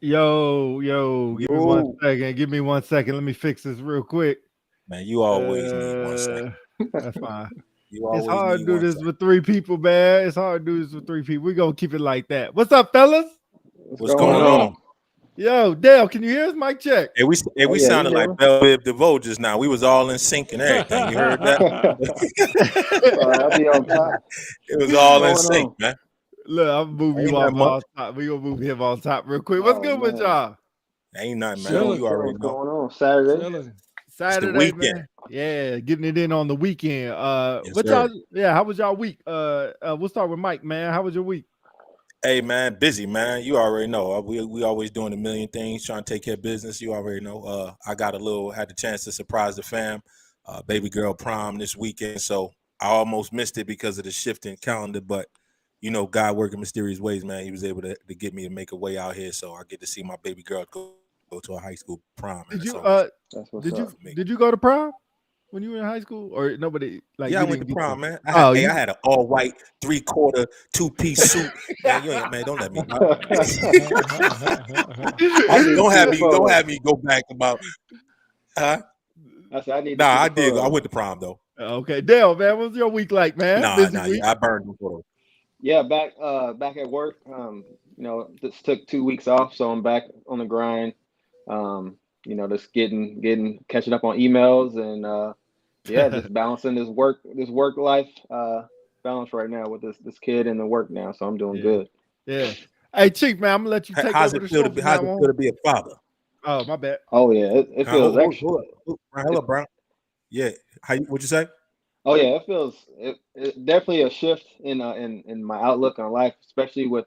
Yo, give me 1 second. Give me 1 second. Let me fix this real quick. Man, you always need 1 second. That's fine. It's hard to do this with 3 people, man. It's hard to do this with 3 people. We're going to keep it like that. What's up, fellas? What's going on? Yo, Dale, can you hear us? Mic check. Hey, we sounded like Bell Biv DeVoe just now. We was all in sync and everything. You heard that? I'll be on top. It was all in sync, man. Look, I'm moving you off on top. We're going to move him on top real quick. What's good with y'all? Ain't nothing, man. You already know. What's going on? Saturday, man. Yeah, getting it in on the weekend. How was y'all week? We'll start with Mike, man. How was your week? Hey, man, busy, man. You already know. We always doing a million things, trying to take care of business. You already know. I had the chance to surprise the fam. Baby girl prom this weekend, so I almost missed it because of the shift in calendar. But you know, God working mysterious ways, man. He was able to get me to make a way out here, so I get to see my baby girl go to a high school prom. Did you go to prom when you were in high school, or nobody? Like, yeah, I went to prom, man. I had an all-white 3/4 2-piece suit. Man, don't let me. Don't have me go back about. Huh? I did. I went to prom though. Okay, Dale, man, what was your week like, man? I burned before. Yeah, back at work. Just took 2 weeks off, so I'm back on the grind. Just catching up on emails and just balancing this work life balance right now with this kid and the work now. So I'm doing good. Yeah. Hey, Chief, man, I'm gonna let you take how's over it feel the show. How's it feel to be a father? Oh, my bad. Oh yeah, it feels extra. Hello, Brown. Yeah, what'd you say? Oh yeah, it feels it definitely a shift in my outlook on life, especially with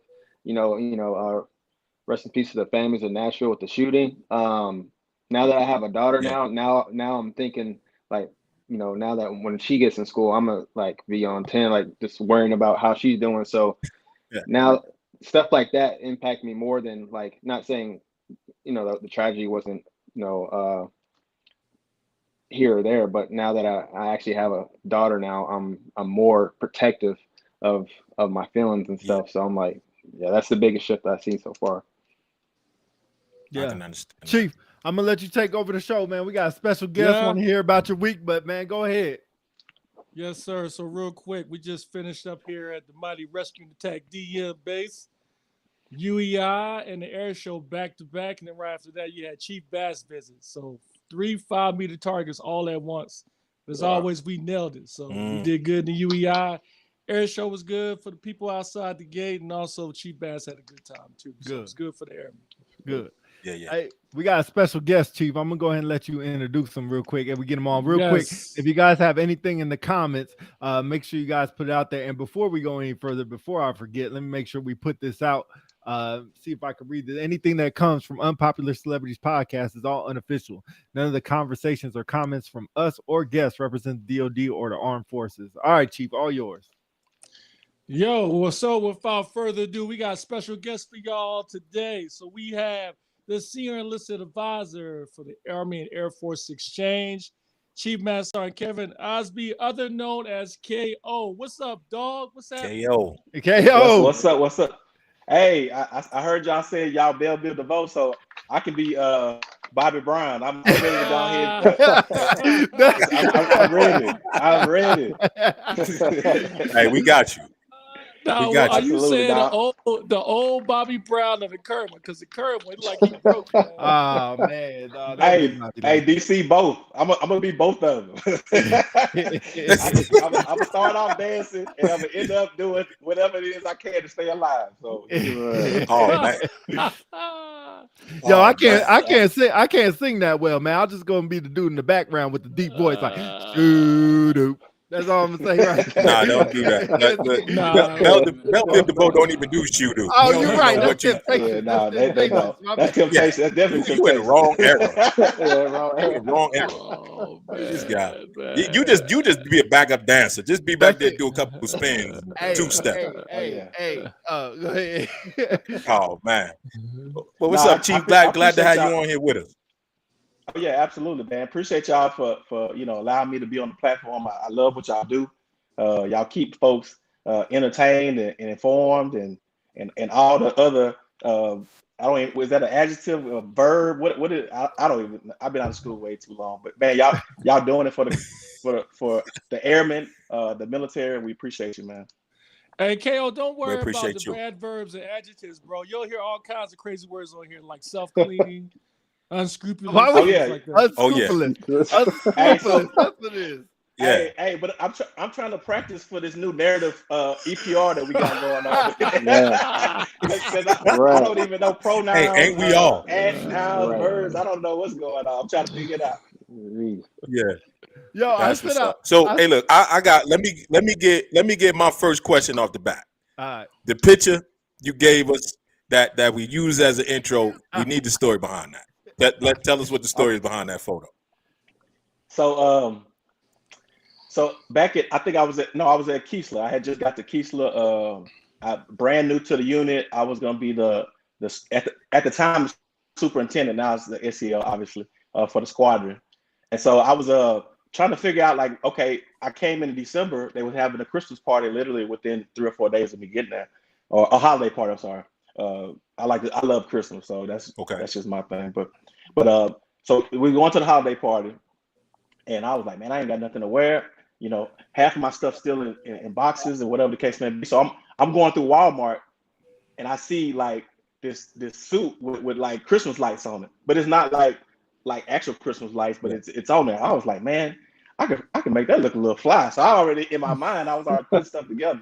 rest in peace to the families of Nashville with the shooting. Now that I have a daughter now I'm thinking like, now that when she gets in school, I'm gonna like be on 10, like just worrying about how she's doing. So now stuff like that impact me more than, like, not saying, the tragedy wasn't, here or there, but now that I actually have a daughter now, I'm more protective of my feelings and stuff. So I'm like, that's the biggest shift I've seen so far. I can understand. Chief, I'm gonna let you take over the show, man. We got a special guest want to hear about your week, but man, go ahead. Yes, sir. So real quick, we just finished up here at the Mighty Rescue and Attack DM base, UEI and the air show back to back, and then right after that, you had Chief Bass visit. So 3 5-meter targets all at once. As always, we nailed it. So we did good in the UEI. Air show was good for the people outside the gate, and also Chief Bass had a good time too. So it was good for the airmen. Good. Yeah. Hey, we got a special guest, Chief. I'm gonna go ahead and let you introduce him real quick, and we get him on real quick. If you guys have anything in the comments, make sure you guys put it out there. And before we go any further, before I forget, let me make sure we put this out. See if I can read this. Anything that comes from Unpopular Celebrities Podcast is all unofficial. None of the conversations or comments from us or guests represent the DoD or the armed forces. All right, Chief, all yours. Yo, well, so without further ado, we got a special guest for y'all today. So we have the Senior Enlisted Advisor for the Army and Air Force Exchange, Chief Master Sergeant Kevin Osby, other known as KO. What's up, dog? What's up? KO. What's up? Hey, I heard y'all say y'all bail bill the vote, so I can be Bobby Brown. I'm ready to go ahead. I'm ready. Hey, we got you. Now, are you saying the old Bobby Brown or the current one? Because the current one, like he broke. Man. Oh man! Hey, DC, both. I'm gonna be both of them. I'm gonna start off dancing, and I'm gonna end up doing whatever it is I can to stay alive. So, Yo, I can't sing that well, man. I'm just gonna be the dude in the background with the deep voice, like shoo. That's all I'm gonna say, right? Nah, don't do that. Bell the boat don't even do shoo-doo. Oh, you're right. That's temptation. That's temptation. That's definitely temptation. You in the wrong era. Wrong era. Oh, man, this guy. You just be a backup dancer. Just be back there, do a couple of spins, two-step. Hey. Go ahead. Oh man. Well, what's up, Chief? Glad to have you on here with us. Oh, yeah, absolutely, man. Appreciate y'all for allowing me to be on the platform. I love what y'all do. Y'all keep folks entertained and informed and all the other was that an adjective, a verb? What is I don't even, I've been out of school way too long, but man, y'all doing it for the airmen, the military. We appreciate you, man. Hey, KO, don't worry about the bad verbs and adjectives, bro. You'll hear all kinds of crazy words on here, like self-cleaning, unscrupulous. Unscrupulous. That's what it is. Yeah. Hey, but I'm trying to practice for this new narrative EPR that we got going on. Because I don't even know pronouns. Hey, ain't we all? Adjectives, verbs. I don't know what's going on. I'm trying to figure it out. Yeah. Yo, that's what's up. So hey, look, I got let me get my first question off the bat. All right. The picture you gave us that we use as an intro, we need the story behind that. Tell us what the story is behind that photo. So back at I was at Keesler. I had just got to Keesler. Brand new to the unit. I was gonna be at the time superintendent. Now it's the SEL, obviously, for the squadron. And so I was trying to figure out, like, okay, I came in December. They were having a Christmas party literally within 3 or 4 days of me getting there, or a holiday party. I'm sorry. I love Christmas, so that's just my thing. But so we going to the holiday party, and I was like, man, I ain't got nothing to wear. You know, half of my stuff still in boxes and whatever the case may be. So I'm going through Walmart, and I see like this suit with like Christmas lights on it, but it's not like actual Christmas lights, but it's on there. I was like, man, I can make that look a little fly. So I already, in my mind, I was already putting stuff together.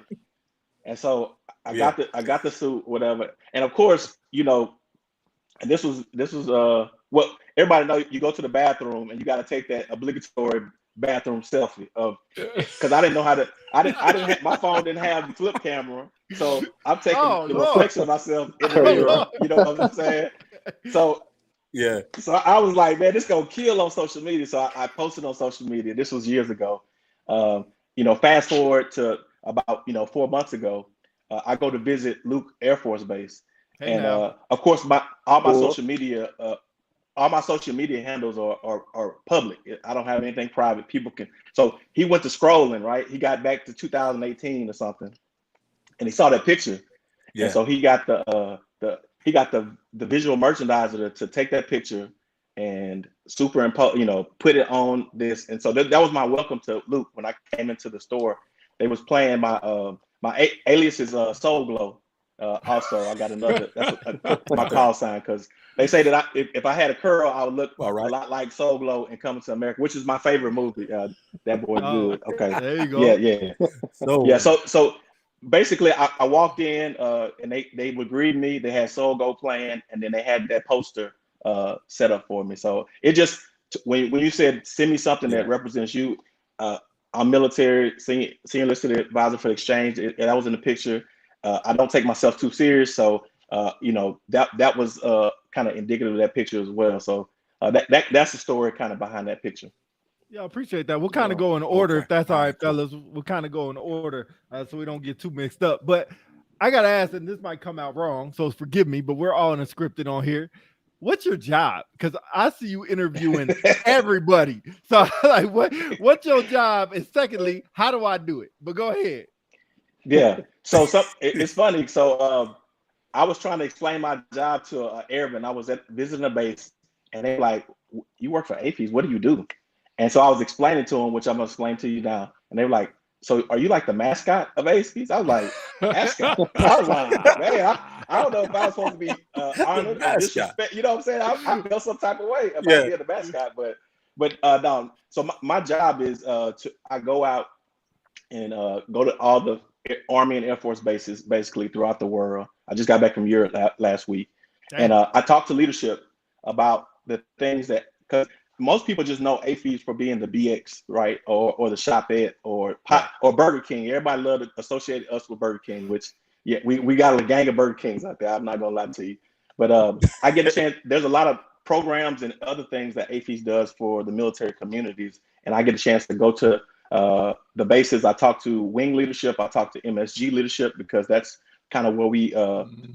And so I got the suit, whatever. And of course, you know, and this was well, everybody know you go to the bathroom and you got to take that obligatory bathroom selfie because I didn't know how to. I didn't have, my phone didn't have the flip camera, so I'm taking the reflection of myself in the mirror. You know what I'm saying? So yeah. So I was like, man, this gonna kill on social media. So I posted on social media. This was years ago. Fast forward to about 4 months ago, I go to visit Luke Air Force Base, and of course all my social media handles are public. I don't have anything private. People can. So he went to scrolling, right? He got back to 2018 or something, and he saw that picture, and so he got the visual merchandiser to take that picture and superimpose, put it on this. And so that was my welcome to Luke. When I came into the store, they was playing my alias is Soul Glow. Also, I got another. That's my call sign, because they say that if I had a curl, I would look a lot like Soul Glow in Coming to America, which is my favorite movie. That boy's good. Okay, there you go. Yeah. So basically, I walked in and they would greet me. They had Soul Glow playing, and then they had that poster set up for me. So it just when you said send me something that represents you, I'm military senior enlisted advisor for the exchange. That was in the picture. I don't take myself too serious, so that was kind of indicative of that picture as well. So that's the story kind of behind that picture. Yeah, I appreciate that. We'll kind of go in order, if that's all right, fellas. We'll kind of go in order so we don't get too mixed up. But I got to ask, and this might come out wrong, so forgive me, but we're all unscripted on here. What's your job? Because I see you interviewing everybody. So like, what's your job? And secondly, how do I do it? But go ahead. Yeah. So it's funny. So I was trying to explain my job to an airman. I was visiting a base, and they're like, "You work for AAFES? What do you do?" And so I was explaining to them, which I'm gonna explain to you now. And they were like, "So are you like the mascot of AAFES?" I was like, "Mascot?" I was like, "Man, I don't know if I was supposed to be honored or disrespect." You know what I'm saying? I felt some type of way about being the mascot, but no. So my job is I go out and go to all the Army and Air Force bases basically throughout the world. I just got back from Europe last week. And I talked to leadership about the things that, because most people just know AAFES for being the BX, right? Or the Shop Ed or Burger King. Everybody loved to associate us with Burger King, which we got a gang of Burger Kings out there. I'm not gonna lie to you. But I get a chance, there's a lot of programs and other things that AAFES does for the military communities. And I get a chance to go to the bases. I talk to wing leadership. I talk to MSG leadership, because that's kind of where we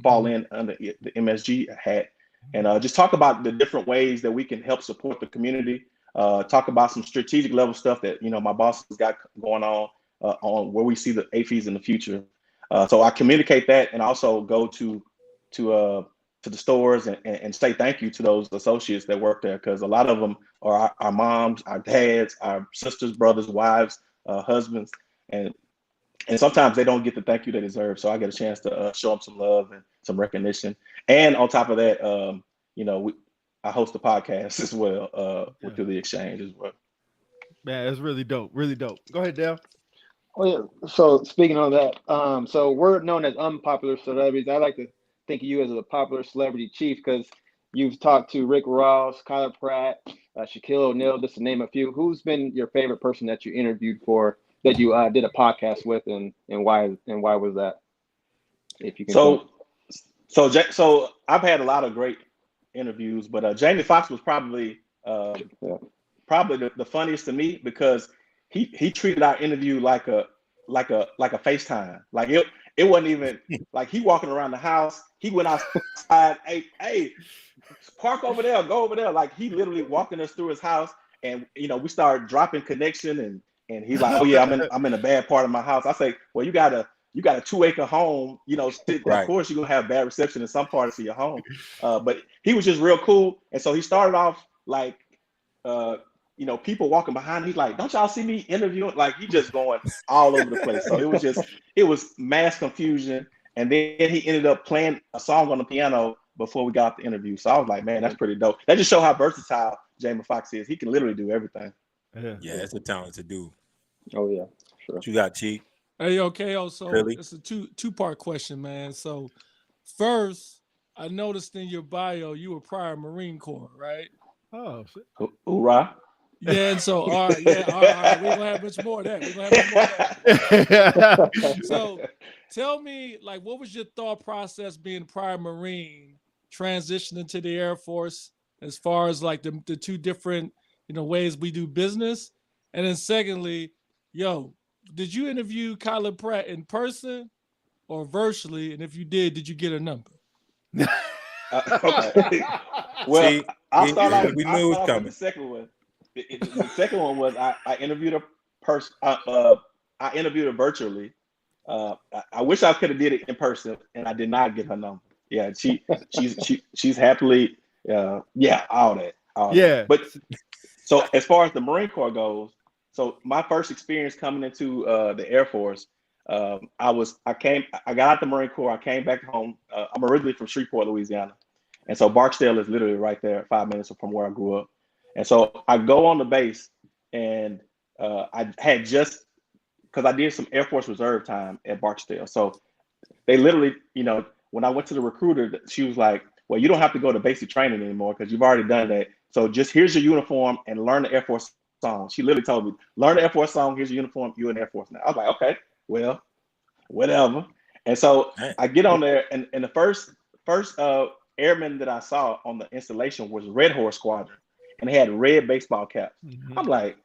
fall in under the MSG hat, and just talk about the different ways that we can help support the community. Talk about some strategic level stuff that my boss has got going on where we see the AAFES in the future. So I communicate that, and also go to the stores and say thank you to those associates that work there, because a lot of them are our moms, our dads, our sisters, brothers, wives, husbands, and sometimes they don't get the thank you they deserve. So I get a chance to show them some love and some recognition. And on top of that, I host a podcast as well through the exchange as well. Man, it's really dope. Really dope. Go ahead, Dale. Oh yeah. So speaking of that, so we're known as Unpopular Celebrities. I like to think of you as a popular celebrity chief, because you've talked to Rick Ross, Kyler Pratt, Shaquille O'Neal, just to name a few. Who's been your favorite person that you interviewed for, that you did a podcast with, and why was that? If you can. So I've had a lot of great interviews, but Jamie Foxx was probably the funniest to me, because he treated our interview like a FaceTime. Like it wasn't even like he walking around the house. He went outside, hey, park over there, go over there. Like he literally walking us through his house, and we started dropping connection, and he's like, "Oh yeah, I'm in a bad part of my house." I say, "Well, you got a 2-acre home, Right. Of course you're gonna have bad reception in some parts of your home." But he was just real cool, and so he started off like, people walking behind him. He's like, "Don't y'all see me interviewing?" Like he just going all over the place. So it was mass confusion, and then he ended up playing a song on the piano before we got the interview. So I was like, man, that's pretty dope. That just shows how versatile Jamie Foxx is. He can literally do everything. Yeah, it's a talented dude. Oh yeah, sure. What you got, Chief? Hey, okay. So really? It's a two-part question, man. So first, I noticed in your bio you were prior Marine Corps, right? Oh, shit. Hoorah. Yeah, and so all right, yeah, all right. We're gonna have much more of that. We're gonna have much more of that. So tell me, like, what was your thought process being prior Marine, transitioning to the Air Force, as far as like the two different, ways we do business? And then secondly, did you interview Kyla Pratt in person or virtually? And if you did you get a number? Okay. Well, See, I'll start off we knew it was with coming. the second one. The second one was I interviewed a person. I interviewed her virtually. I wish I could have did it in person, and I did not get her number. Yeah, she's happily. All that. Yeah. But so as far as the Marine Corps goes, so my first experience coming into the Air Force, I got out the Marine Corps. I came back home. I'm originally from Shreveport, Louisiana, and so Barksdale is literally right there, 5 minutes from where I grew up. And so I go on the base, and I had just, because I did some Air Force Reserve time at Barksdale. So they literally, when I went to the recruiter, she was like, well, you don't have to go to basic training anymore because you've already done that. So just here's your uniform and learn the Air Force song. She literally told me, learn the Air Force song, here's your uniform, you're in Air Force now. I was like, okay, well, whatever. And so I get on there, and the first airman that I saw on the installation was Red Horse Squadron, and they had red baseball caps. Mhm. I'm like,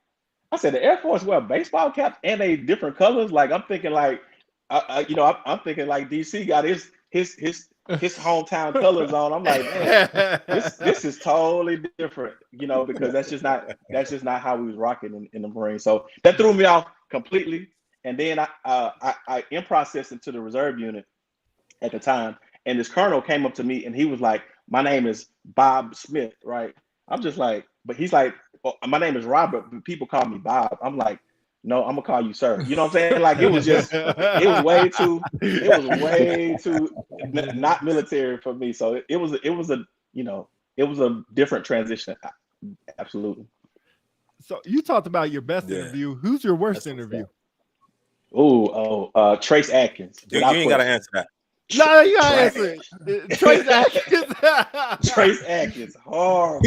I said, the Air Force wear baseball caps and they different colors. Like I'm thinking like, I'm thinking like DC got his hometown colors on. I'm like, man, this is totally different, because that's just not how we was rocking in the Marines. So that threw me off completely. And then I in process into the reserve unit at the time, and this colonel came up to me and he was like, my name is Bob Smith, right? I'm just like, but he's like, well, my name is Robert, but people call me Bob. I'm like, no, I'm gonna call you sir. You know what I'm saying? Like it was way too not military for me. So it was a different transition. Absolutely. So you talked about your best interview. Who's your worst interview? Trace Atkins. You ain't gotta answer that. No, you gotta answer it. Trace Atkins. Trace Atkins. Horrible.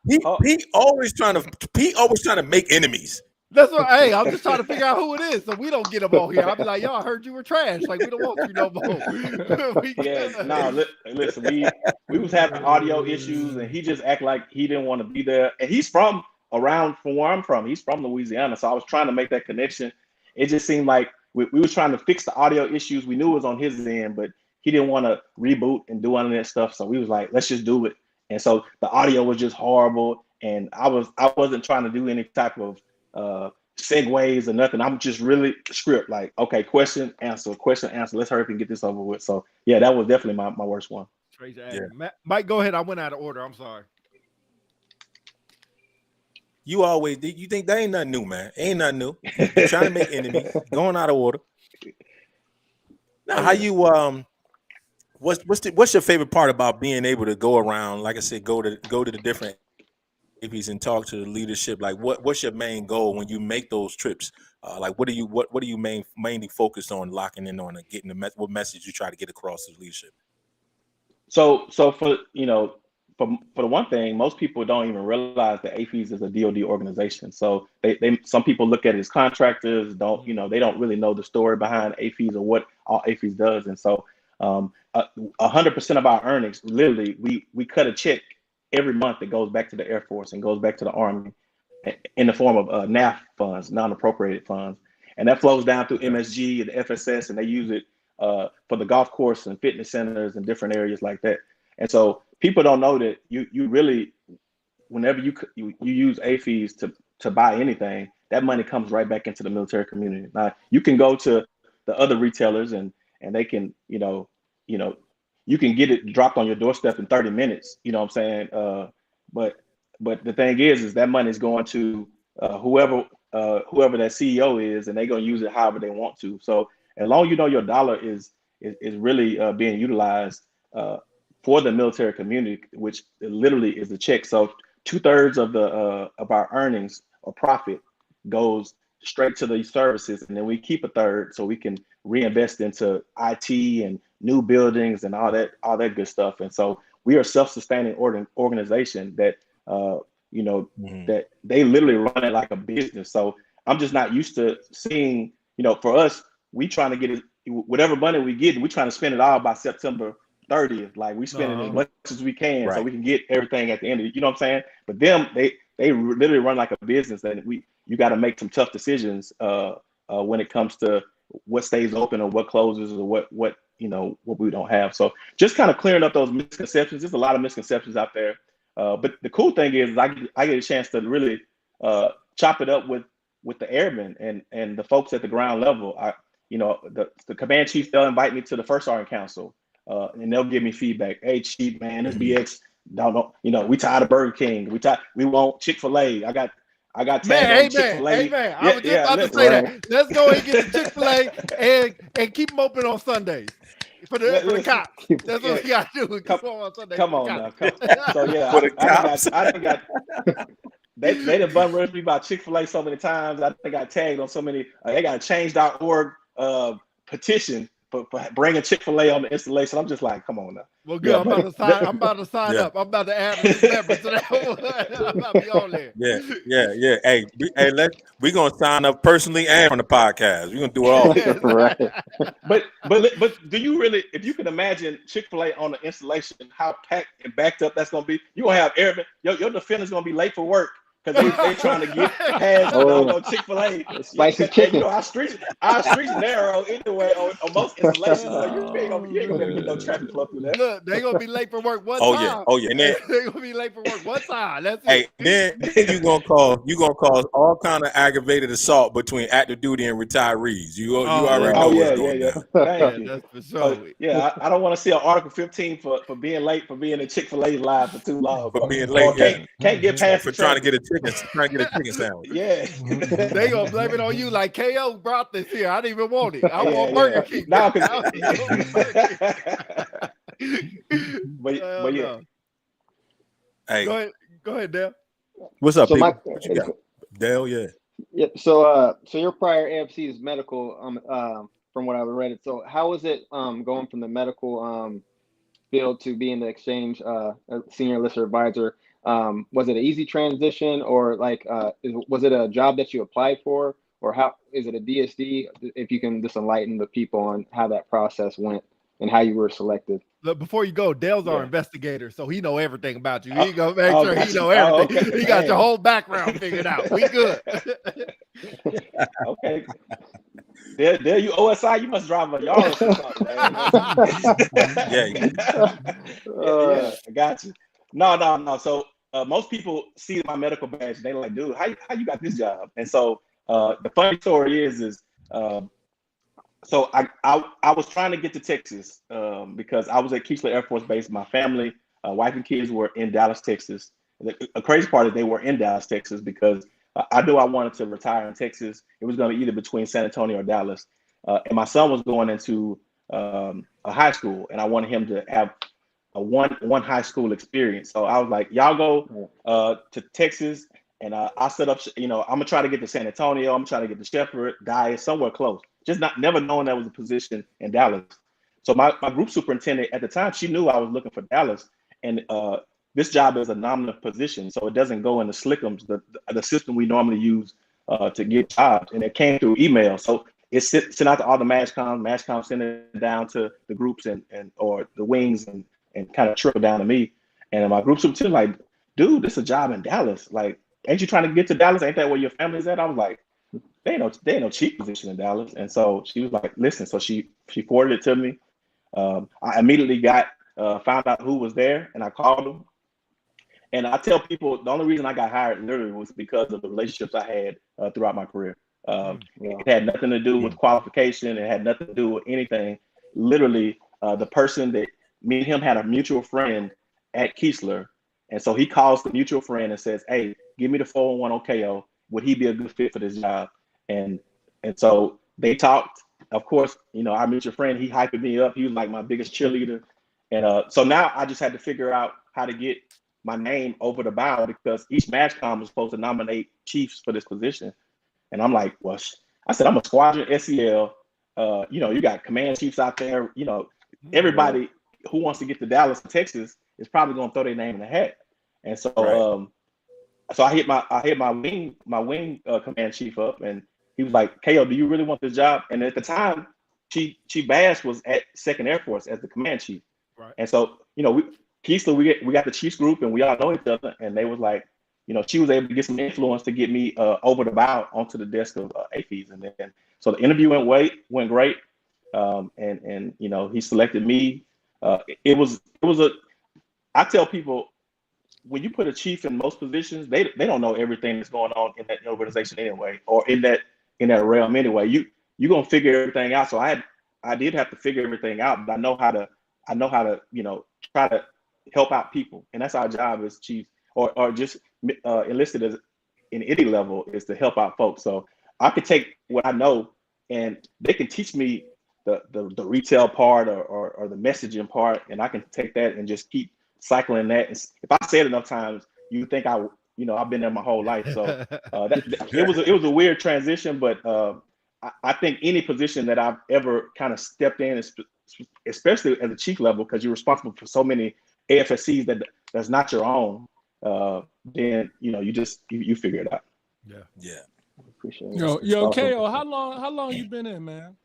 He always trying to make enemies. That's what. Hey, I'm just trying to figure out who it is, so we don't get him on here. I'll be like, yo, I heard you were trash. Like we don't want you no more. Listen, we was having audio issues, and he just act like he didn't want to be there. And he's from where I'm from. He's from Louisiana, so I was trying to make that connection. It just seemed like we was trying to fix the audio issues. We knew it was on his end, but he didn't want to reboot and do all of that stuff. So we was like, let's just do it. And so the audio was just horrible, and I wasn't trying to do any type of segues or nothing. I'm just really script, like, okay, question, answer. Let's hurry up and get this over with. So yeah, that was definitely my worst one. Yeah. Mike, go ahead. I went out of order. I'm sorry. You think that ain't nothing new, man. Ain't nothing new. You're trying to make enemies, going out of order. Now, how you what's your favorite part about being able to go around, like I said, go to the different AAFES and talk to the leadership? Like what's your main goal when you make those trips? Like what are you mainly focused on, locking in on, and getting what message you try to get across to the leadership? So for the one thing, most people don't even realize that AAFES is a DoD organization. So they some people look at it as contractors, they don't really know the story behind AAFES or what all AAFES does. And so 100% of our earnings, literally, we cut a check every month that goes back to the Air Force and goes back to the Army in the form of NAF funds, non-appropriated funds. And that flows down through MSG and FSS, and they use it for the golf course and fitness centers and different areas like that. And so people don't know that you really, whenever you use AAFES to buy anything, that money comes right back into the military community. Now you can go to the other retailers and they can, you can get it dropped on your doorstep in 30 minutes. You know what I'm saying? But the thing is that money is going to whoever that CEO is, and they're going to use it however they want to. So as long as you know your dollar is really being utilized for the military community, which literally is the check. So 2/3 of our earnings or profit goes straight to these services, and then we keep 1/3 so we can reinvest into IT and new buildings and all that good stuff. And so we are a self-sustaining organization that that they literally run it like a business. So I'm just not used to seeing, for us, we trying to get it, whatever money we get, we trying to spend it all by September 30th. Like we spend it as much as we can so we can get everything at the end of it. You know what I'm saying? But them, they literally run like a business, and you got to make some tough decisions when it comes to what stays open or what closes or what we don't have. So just kind of clearing up those misconceptions. There's a lot of misconceptions out there. But the cool thing is I get a chance to really chop it up with the airmen and the folks at the ground level. The command chief, they'll invite me to the first sergeant council, and they'll give me feedback. Hey, chief, man, this BX, we tired of Burger King. We want Chick-fil-A. I got tagged on Chick-fil-A. Amen. I was just about to say that. Let's go and get the Chick-fil-A and keep them open on Sundays. For the cops. That's what we got to do. Come on now. So yeah, for the cops. I got they done bum rushed me about Chick-fil-A so many times. I think I got tagged on so many. They got a change.org petition for bringing Chick-fil-A on the installation. I'm just like, come on now. Well, good. I'm about to sign up. I'm about to add this member to that one. I'm about to be on there. Yeah. Hey, we're gonna sign up personally and on the podcast. We're gonna do it all. Right. But do you really, if you can imagine Chick-fil-A on the installation, how packed and backed up that's gonna be? You gonna have airmen. Your defender's gonna be late for work because they trying to get past Chick-fil-A. Spicy chicken. Our streets narrow anyway on most installations, so you ain't gonna be able to get no traffic flow through there. Look, they gonna be late for work one time. Oh yeah. And then, they gonna be late for work one time. That's it. Hey, then you gonna cause all kind of aggravated assault between active duty and retirees. You already know what's going on. Thank you. That's for sure. I don't want to see an Article 15 for being late for being in Chick-fil-A live for too long. For being late, can't get past for trying to get a chicken sandwich. Yeah. They gonna blame it on you like KO brought this here. I didn't even want it. I want Burger King. No, but yeah. Hey, go ahead, Dale. What's up, people? What you got? Dale, Yeah. So your prior AFC is medical. From what I've read, so how was it going from the medical field to being the exchange senior enlisted advisor? Was it an easy transition, or was it a job that you applied for, or how is it a DSD? If you can just enlighten the people on how that process went and how you were selected. Look, before you go, Dale's our investigator, so he know everything about you. He gonna make sure he know everything. Okay. He got your whole background figured out. We good. Okay. There you OSI, you must drive a yard or something, man. Yeah, I got you. No. So most people see my medical badge and they're like, dude, how you got this job? And so the funny story is so I was trying to get to Texas because I was at Keesler Air Force Base. My family, wife and kids were in Dallas, Texas. The crazy part is they were in Dallas, Texas because I knew I wanted to retire in Texas. It was going to be either between San Antonio or Dallas. And my son was going into a high school, and I wanted him to have a one high school experience. So I was like, y'all go to Texas, and I'll set up, I'm going to try to get to San Antonio. I'm trying to get to Shepherd, Diet, somewhere close. Just never knowing there was a position in Dallas. So my group superintendent at the time, she knew I was looking for Dallas. And this job is a nominative position, so it doesn't go in the SLICMs, the system we normally use to get jobs. And it came through email. So it sent out to all the MASCOM sent it down to the groups and or the wings and kind of trickled down to me. And my group superintendent like, dude, this is a job in Dallas. Like, ain't you trying to get to Dallas? Ain't that where your family's at? I was like, they ain't no cheap position in Dallas. And so she was like, listen. So she forwarded it to me. I immediately found out who was there, and I called them. And I tell people the only reason I got hired literally was because of the relationships I had throughout my career. It had nothing to do with qualification. It had nothing to do with anything. Literally, the person that me and him had a mutual friend at Keesler. And so he calls the mutual friend and says, hey, give me the 401 OKO. Would he be a good fit for this job? And so they talked. Of course, our mutual friend, he hyped me up. He was like my biggest cheerleader. And so now I just had to figure out how to get my name over the bow because each MASCOM was supposed to nominate chiefs for this position. And I'm like, well, I said, I'm a squadron SEL. You got command chiefs out there. everybody who wants to get to Dallas, Texas, is probably going to throw their name in the hat. And so, so I hit my wing command chief up, and he was like, "KO, do you really want this job?" And at the time, Chief Bass was at 2nd Air Force as the command chief. Right. And so, we got the Chiefs group, and we all know each other, and they was like, she was able to get some influence to get me over the bow onto the desk of AAFES. And then, so the interview went great. And he selected me. I tell people, when you put a chief in most positions, they don't know everything that's going on in that organization anyway, or in that realm anyway. You're gonna figure everything out. So I did have to figure everything out, but I know how to try to help out people, and that's our job as chiefs, or just enlisted as in any level, is to help out folks. So I could take what I know, and they can teach me the retail part or the messaging part, and I can take that and just keep cycling that. If I say it enough times, you think I've been there my whole life. So it was a weird transition, but I think any position that I've ever kind of stepped in, especially at the chief level, because you're responsible for so many AFSCs that's not your own, then you figure it out. Yeah. Appreciate it. Yo, KO, how long you been in, man?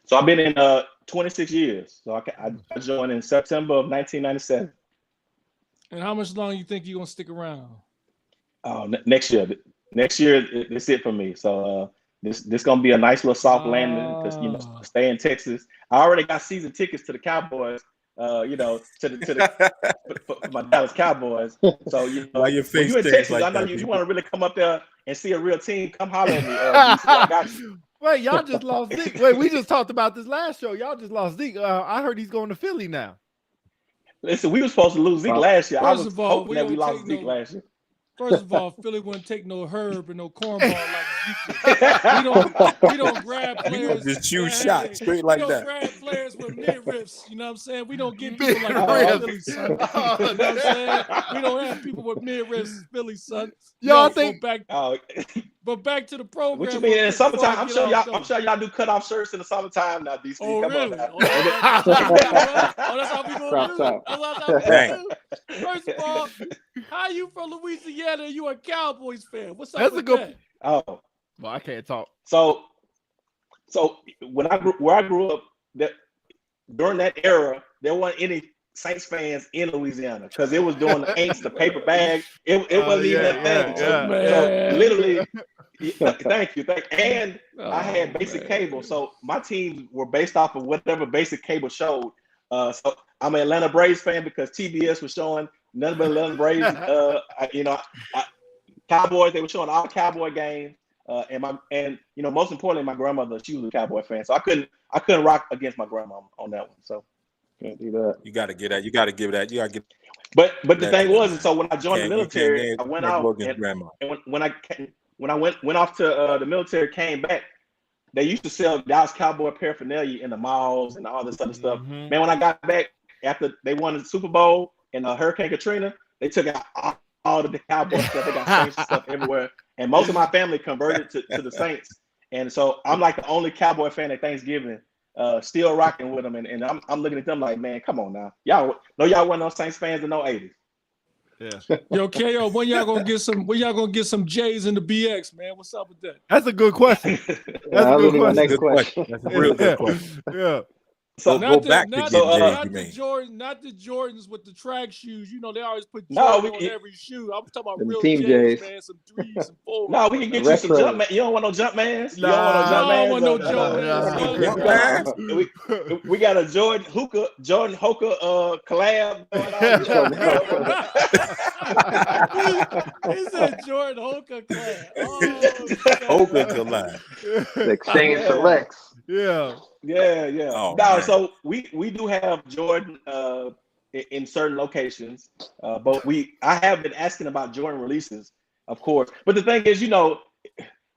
So I've been in 26 years. So I joined in September of 1997. And how much longer you think you're gonna stick around? Next year. Next year, it's it for me. So this gonna be a nice little soft landing because stay in Texas. I already got season tickets to the Cowboys. For my Dallas Cowboys. So Why your face when you in Texas, like I know you want to really come up there and see a real team. Come holler at me. I got you. Wait, y'all just lost Zeke. Wait, we just talked about this last show. Y'all just lost Zeke. I heard he's going to Philly now. Listen, we were supposed to lose Zeke last year. I was hoping that we lost Zeke last year. First of all, Philly wouldn't take no Herb and no cornball like Zeke. We don't grab players. Just shoot shots straight like that. We don't grab players with mid-riffs. You know what I'm saying? We don't get people like Philly, son. You know what I'm saying? We don't have people with mid-riffs, Philly, son. Y'all think? But back to the program. What you mean in the summertime? I'm sure y'all do cutoff shirts in the summertime now, DC. Oh, come really? on now. That's how we gonna do it. First of all, how you from Louisiana and you a Cowboys fan? What's up with that? Oh, well, I can't talk. So where I grew up, that during that era, there weren't any Saints fans in Louisiana because it was doing the Aints, the paper bag. It wasn't even that thing. So literally, thank you. And I had basic cable, so my teams were based off of whatever basic cable showed. So I'm an Atlanta Braves fan because TBS was showing none but Atlanta Braves. Cowboys, they were showing all Cowboy games. And most importantly, my grandmother, she was a Cowboy fan, so I couldn't rock against my grandma on that one. So can't do that. You got to get that. You got to give that. You got to get. But the thing was, and so when I joined the military, I went out, and when I went off to the military, came back, they used to sell Dallas Cowboy paraphernalia in the malls and all this other stuff. Man, when I got back after they won the Super Bowl and Hurricane Katrina, they took out all the Cowboy stuff. They got Saints stuff everywhere, and most of my family converted to the Saints. And so I'm like the only Cowboy fan at Thanksgiving, still rocking with them. And I'm looking at them like, man, come on now, y'all weren't no Saints fans in no 80s. Yeah. Yo, KO, when y'all gonna get some J's in the BX, man? What's up with that? That's a good question. That's a good question. Next question. That's a real good question. Yeah. So not the Jordans with the track shoes. You know, they always put Jordan on every shoe. I'm talking about real J's, man. Some 3s, some 4s. No, we can get you some jump man. You don't want no jump mans? You don't want no jump mans? We got a Jordan Hoka collab going on. He said Jordan Hoka collab. Hoka collab. Like staying selects. Yeah. Oh, no, so we do have Jordan in certain locations, but I have been asking about Jordan releases, of course. But the thing is,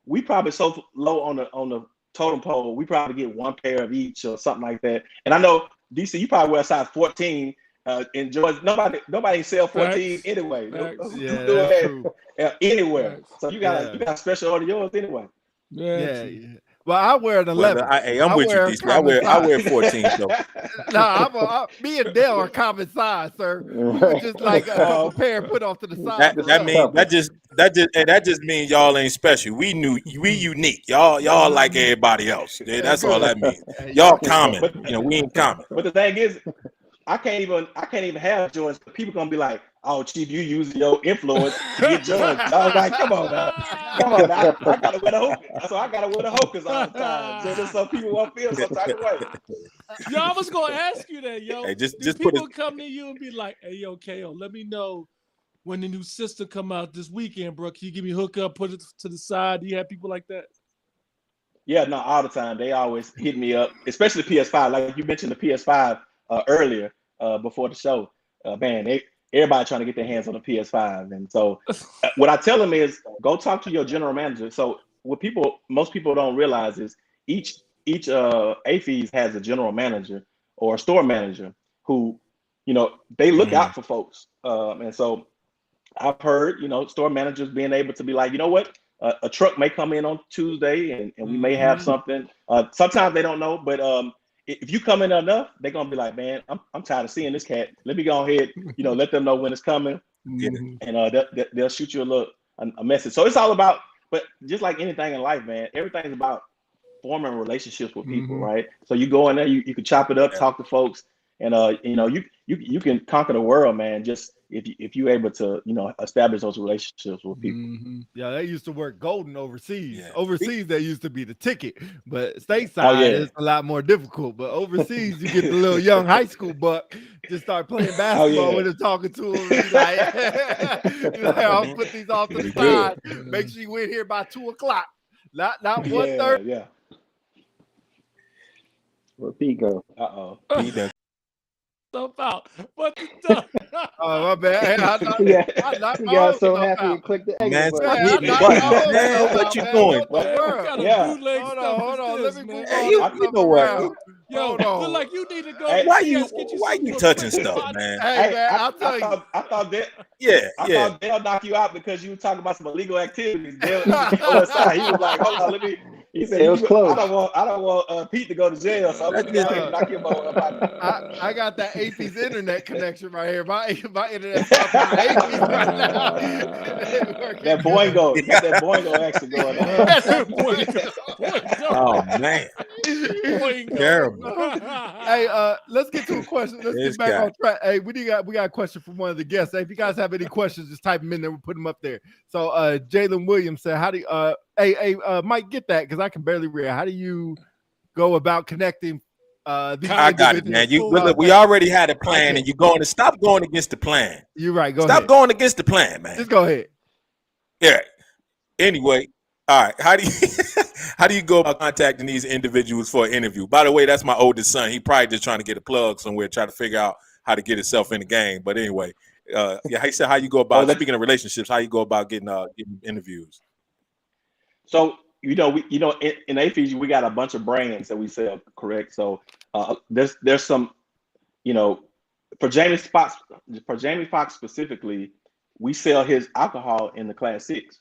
we probably so low on the totem pole, we probably get one pair of each or something like that. And I know DC, you probably wear size 14. In Jordan, nobody sell 14 anyway. True. Anywhere. So you got special order yours anyway. Yeah. Well, I wear an 11. I'm with you, DC. I wear 14. So Me and Dale are common size, sir. We were just like a couple pair put off to the side. That just means y'all ain't special. We unique. Y'all like everybody else. That's all that means. Y'all common. We ain't common. But the thing is, I can't even have joints. People gonna be like, "Oh, Chief, you using your influence to get joints." I was like, "Come on now. I gotta wear the hookers. So I gotta wear the hookers all the time, just so people won't feel some type of way." Yo, I was gonna ask you that, yo. Hey, just people come to you and be like, "Hey, yo, KO, let me know when the new system come out this weekend, bro. Can you give me a hookup, put it to the side?" Do you have people like that? Yeah, no, all the time. They always hit me up, especially PS5. Like you mentioned the PS5 earlier before the show. Man, everybody trying to get their hands on the PS5. And so what I tell them is go talk to your general manager. So what most people don't realize is each AAFES has a general manager or a store manager who, they look out for folks. And so I've heard, store managers being able to be like, you know what? A truck may come in on Tuesday and we may have something. Sometimes they don't know, but if you come in enough, they're gonna be like, man, I'm tired of seeing this cat. Let me go ahead, let them know when it's coming, and they'll shoot you a message. So it's all about, but just like anything in life, man, everything's about forming relationships with people, right? So you go in there, you can chop it up, talk to folks, and you can conquer the world, man. Just if you're able to, establish those relationships with people. Yeah, they used to work golden overseas. Yeah. Overseas, they used to be the ticket, but stateside is a lot more difficult. But overseas, you get the little young high school buck, just start playing basketball with him, talking to him. He's like, I'll put these off to the side. Make sure you win here by 2:00. Not 1:30. Yeah. Where Pete go? Pete done. Stuff out. What the stuff? Oh, my bad. He got so happy he clicked the exit button. Man, what you doing? Hold on. Let me move on. You know what? Yo, feel like you need to go. Why you touching stuff, man? Hey, man, I'll tell you. I thought that. I thought they'll knock you out because you were talking about some illegal activities. He was like, hold on, let me. He said, it was close. I don't want Pete to go to jail, so I'm going to knock him out. I got that AAFES internet connection right here. My internet AAFES right now. That Boingo. You got that Boingo action going on. Oh, man. Terrible. Hey, let's get to a question. Let's get back on track. Hey, we got a question from one of the guests. Hey, if you guys have any questions, just type them in there. We'll put them up there. So Jalen Williams said, how do you Hey, Mike, get that because I can barely read. How do you go about connecting? I got it, man. We already had a plan, and you're going to stop going against the plan. You're right. Stop going against the plan, man. Just go ahead. Yeah. Anyway, all right. How do you go about contacting these individuals for an interview? By the way, that's my oldest son. He probably just trying to get a plug somewhere, trying to figure out how to get himself in the game. But anyway, he said, how you go about speaking of relationships? How you go about getting interviews? So, in AAFES, we got a bunch of brands that we sell, correct? So there's some, for Jamie Foxx specifically, we sell his alcohol in the Class 6.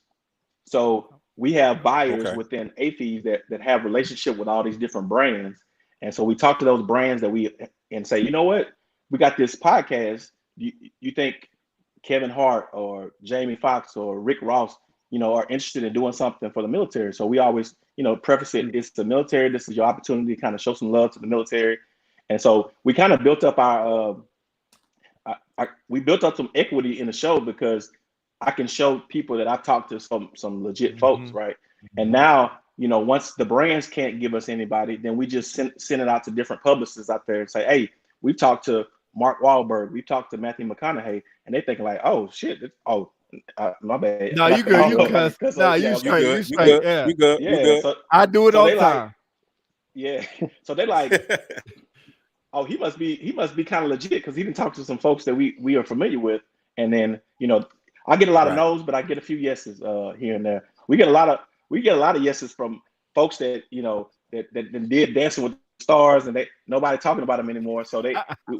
So we have buyers within AAFES that have relationship with all these different brands. And so we talk to those brands and say, you know what? We got this podcast. You think Kevin Hart or Jamie Foxx or Rick Ross, are interested in doing something for the military. So we always, preface it, it's the military. This is your opportunity to kind of show some love to the military. And so we kind of built up we built up some equity in the show because I can show people that I've talked to some legit folks, right? And now, once the brands can't give us anybody, then we just send it out to different publicists out there and say, hey, we've talked to Mark Wahlberg, we've talked to Matthew McConaughey, and they're thinking like, oh shit, my bad. No, you good. You cuss. No, you straight. You straight. Yeah, you good. You good. So, I do it all the time. Yeah. So they like, oh, he must be kind of legit because he didn't talk to some folks that we are familiar with. And then, I get a lot of no's, but I get a few yeses here and there. We get a lot of yeses from folks that that did Dancing with the Stars, and nobody talking about them anymore. So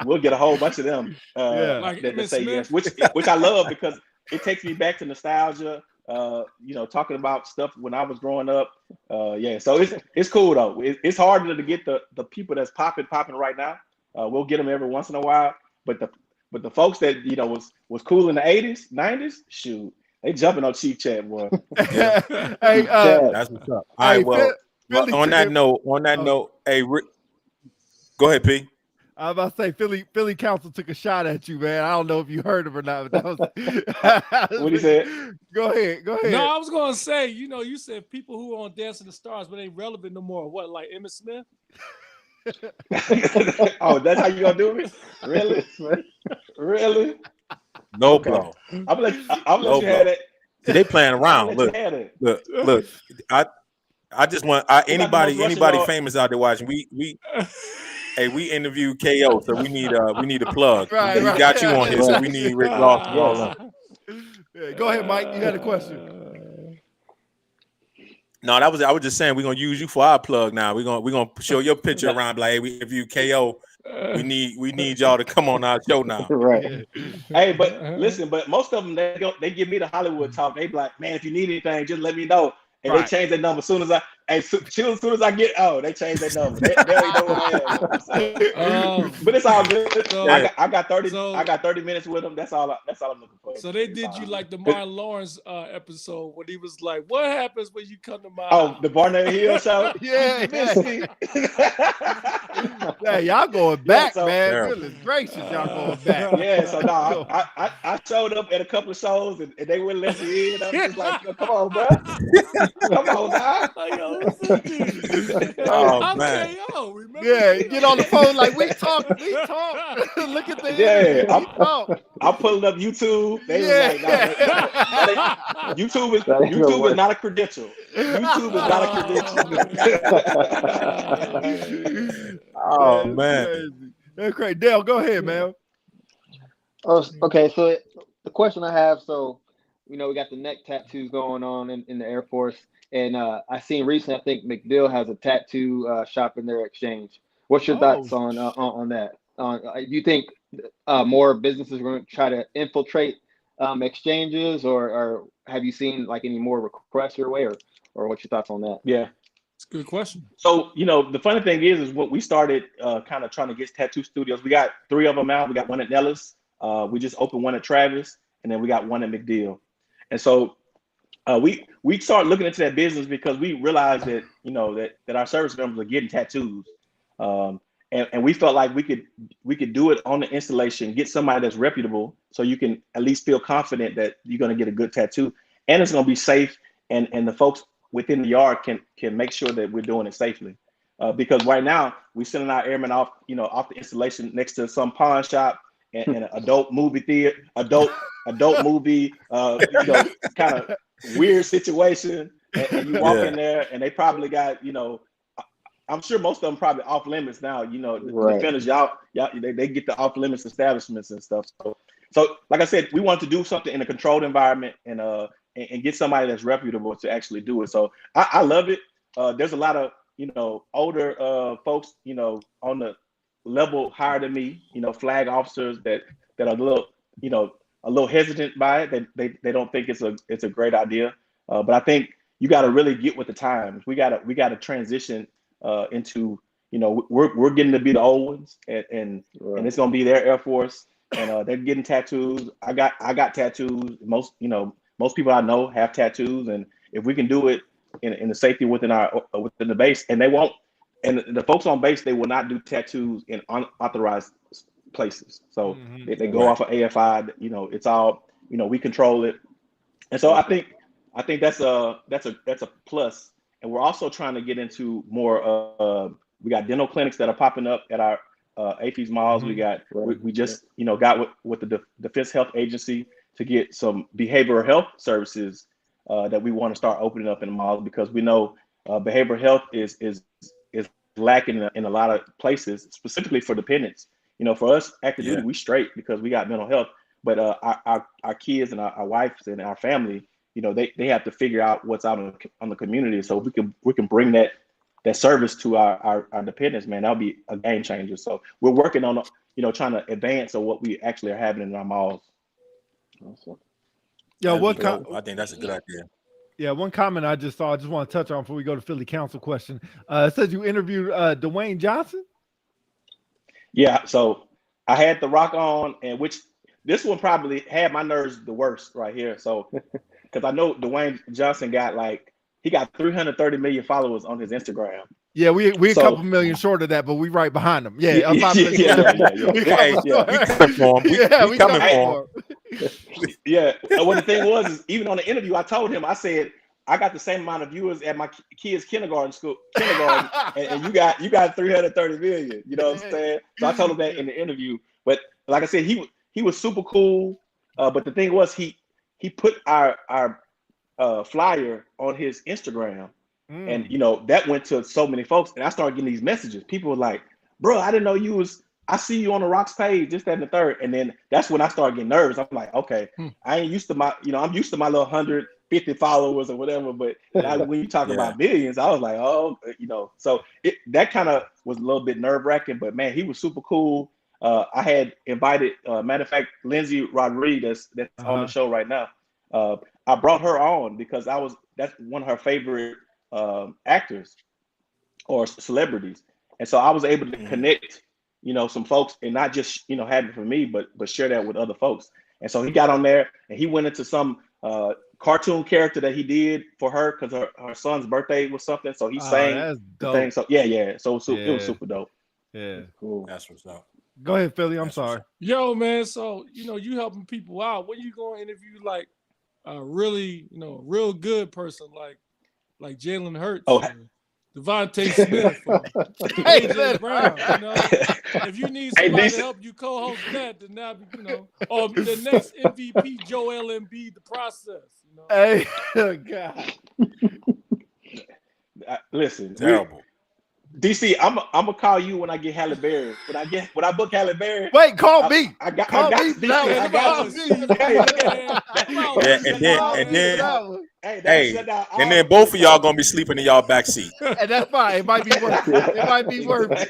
we'll get a whole bunch of them that say yes, which I love because it takes me back to nostalgia. talking about stuff when I was growing up. Yeah, so it's cool though. It's harder to get the people that's popping right now. We'll get them every once in a while, but the folks that was cool in the 80s, 90s, shoot, they jumping on Chief Chat, boy. Hey, that's what's up. All right, well, on that note, hey, go ahead, P. I was about to say Philly Council took a shot at you, man. I don't know if you heard him or not, but that was what he said. Go ahead. No, I was gonna say, you said people who are on Dancing the Stars, but ain't relevant no more. What, like Emmitt Smith? Oh, that's how you gonna do it? Really? Really? No blow. I'm gonna let you have it. See, they playing around. Look. I just want anybody famous out there watching. We interviewed KO, so we need a plug. Right, we got you on here, so we need Rick Ross. Yeah, go ahead, Mike. You had a question. No, I was just saying we're gonna use you for our plug now. We're gonna show your picture around like, hey, we interviewed KO. We need y'all to come on our show now. Right. Hey, but listen, but most of them they give me the Hollywood talk. They be like, man, if you need anything, just let me know. And they change their number as soon as I get. Oh, they change their number. They already know what I am. But it's all good. So, I got 30. I got 30 minutes with them. That's all I'm looking for. So they did you like the Martin Lawrence episode when he was like, "What happens when you come to my house?" The Barnett Hill show. Yeah. Yeah, y'all going back, man. Goodness gracious, y'all going back. Yeah. So no, I showed up at a couple of shows and they wouldn't let me in. I was just like, come on, bro. Come on, guys. Oh, man. Yeah, get on the phone like we talk. Look at the I'm pulling up YouTube. They was like, YouTube is not a credential. YouTube is not a credential. Oh man. That's great. Dale, go ahead, man. Okay, so the question I have, we got the neck tattoos going on in the Air Force. And I seen recently, I think McDill has a tattoo shop in their exchange. What's your thoughts on that? Do you think more businesses are going to try to infiltrate exchanges, or have you seen like any more requests your way, or what's your thoughts on that? Yeah, it's a good question. So the funny thing is what we started kind of trying to get tattoo studios. We got 3 of them out. We got one at Nellis. We just opened one at Travis, and then we got one at McDill. And so we started looking into that business because we realized that that our service members are getting tattoos, and we felt like we could do it on the installation, get somebody that's reputable, so you can at least feel confident that you're going to get a good tattoo, and it's going to be safe, and the folks within the yard can make sure that we're doing it safely, because right now we sending our airmen off the installation next to some pawn shop and an adult movie theater, adult movie, kind of weird situation, and you walk in there and they probably got, I'm sure most of them probably off limits now, the defenders, they get the off limits establishments and stuff. So like I said, we want to do something in a controlled environment and get somebody that's reputable to actually do it. So I love it. There's a lot of, older folks, on the level higher than me, flag officers that are a little hesitant by it. They don't think it's a great idea. But I think you got to really get with the times. We got to transition into, we're getting to be the old ones, and it's gonna be their Air Force, and they're getting tattoos. I got tattoos. Most people I know have tattoos, and if we can do it in the safety within the base, and they won't, and the folks on base, they will not do tattoos in unauthorized places. So they go off of AFI. It's all, we control it, and so I think that's a plus. And we're also trying to get into more. We got dental clinics that are popping up at our AAFES malls. We just got with the Defense Health Agency to get some behavioral health services that we want to start opening up in the malls, because we know behavioral health is lacking in a lot of places, specifically for dependents. For us, active duty, we straight because we got mental health, but our kids and our wives and our family, they have to figure out what's out on the community. So we can bring that service to our dependents, man. That'll be a game changer. So we're working on, trying to advance on what we actually are having in our malls. Awesome. Yeah, That'd be dope. I think that's a good idea. Yeah, one comment I just saw. I just want to touch on before we go to Philly Council question. It says you interviewed Dwayne Johnson. Yeah, so I had The Rock on, and which this one probably had my nerves the worst right here. So because I know Dwayne Johnson got 330 million followers on his Instagram. Yeah, we a couple million short of that, but we right behind him. Yeah, Unpopular Celebrities. We coming for him. We coming for him. Yeah. Well, the thing was, is even on the interview, I told him, I said, I got the same amount of viewers at my kids' kindergarten, and you got 330 million. You know what I'm saying? So I told him that in the interview. But like I said, he was super cool. But the thing was, he put our flyer on his Instagram, and that went to so many folks. And I started getting these messages. People were like, "Bro, I didn't know you was. I see you on the Rock's page, this, that, and the third." And then that's when I started getting nervous. I'm like, okay, I ain't used to I'm used to my little 150 followers or whatever. But when you talk about millions, I was like, oh, So that kind of was a little bit nerve wracking. But man, he was super cool. I had invited, matter of fact, Lindsay Rodriguez, that's on the show right now. I brought her on because that's one of her favorite actors or celebrities, and so I was able to connect. Some folks, and not just, have it for me, but share that with other folks. And so he got on there and he went into some cartoon character that he did for her because her son's birthday was something. So he sang the thing. So yeah. So it was super dope. Yeah. Cool. That's what's up. Go ahead, Philly. I'm sorry. Yo, man. So, you helping people out. When you going to interview like a really, real good person like Jalen Hurts? Devontae Smith, AJ Brown, if you need somebody to help you co-host that, then now, or the next MVP, Joel Embiid, the process, Hey, God. Listen, terrible. DC, I'm gonna call you when I get Halle Berry. When I book Halle Berry. Wait, call me. I got me. I got you. And then both of y'all gonna be sleeping in y'all back seat. And that's fine. It might be worth it. It might be worth it.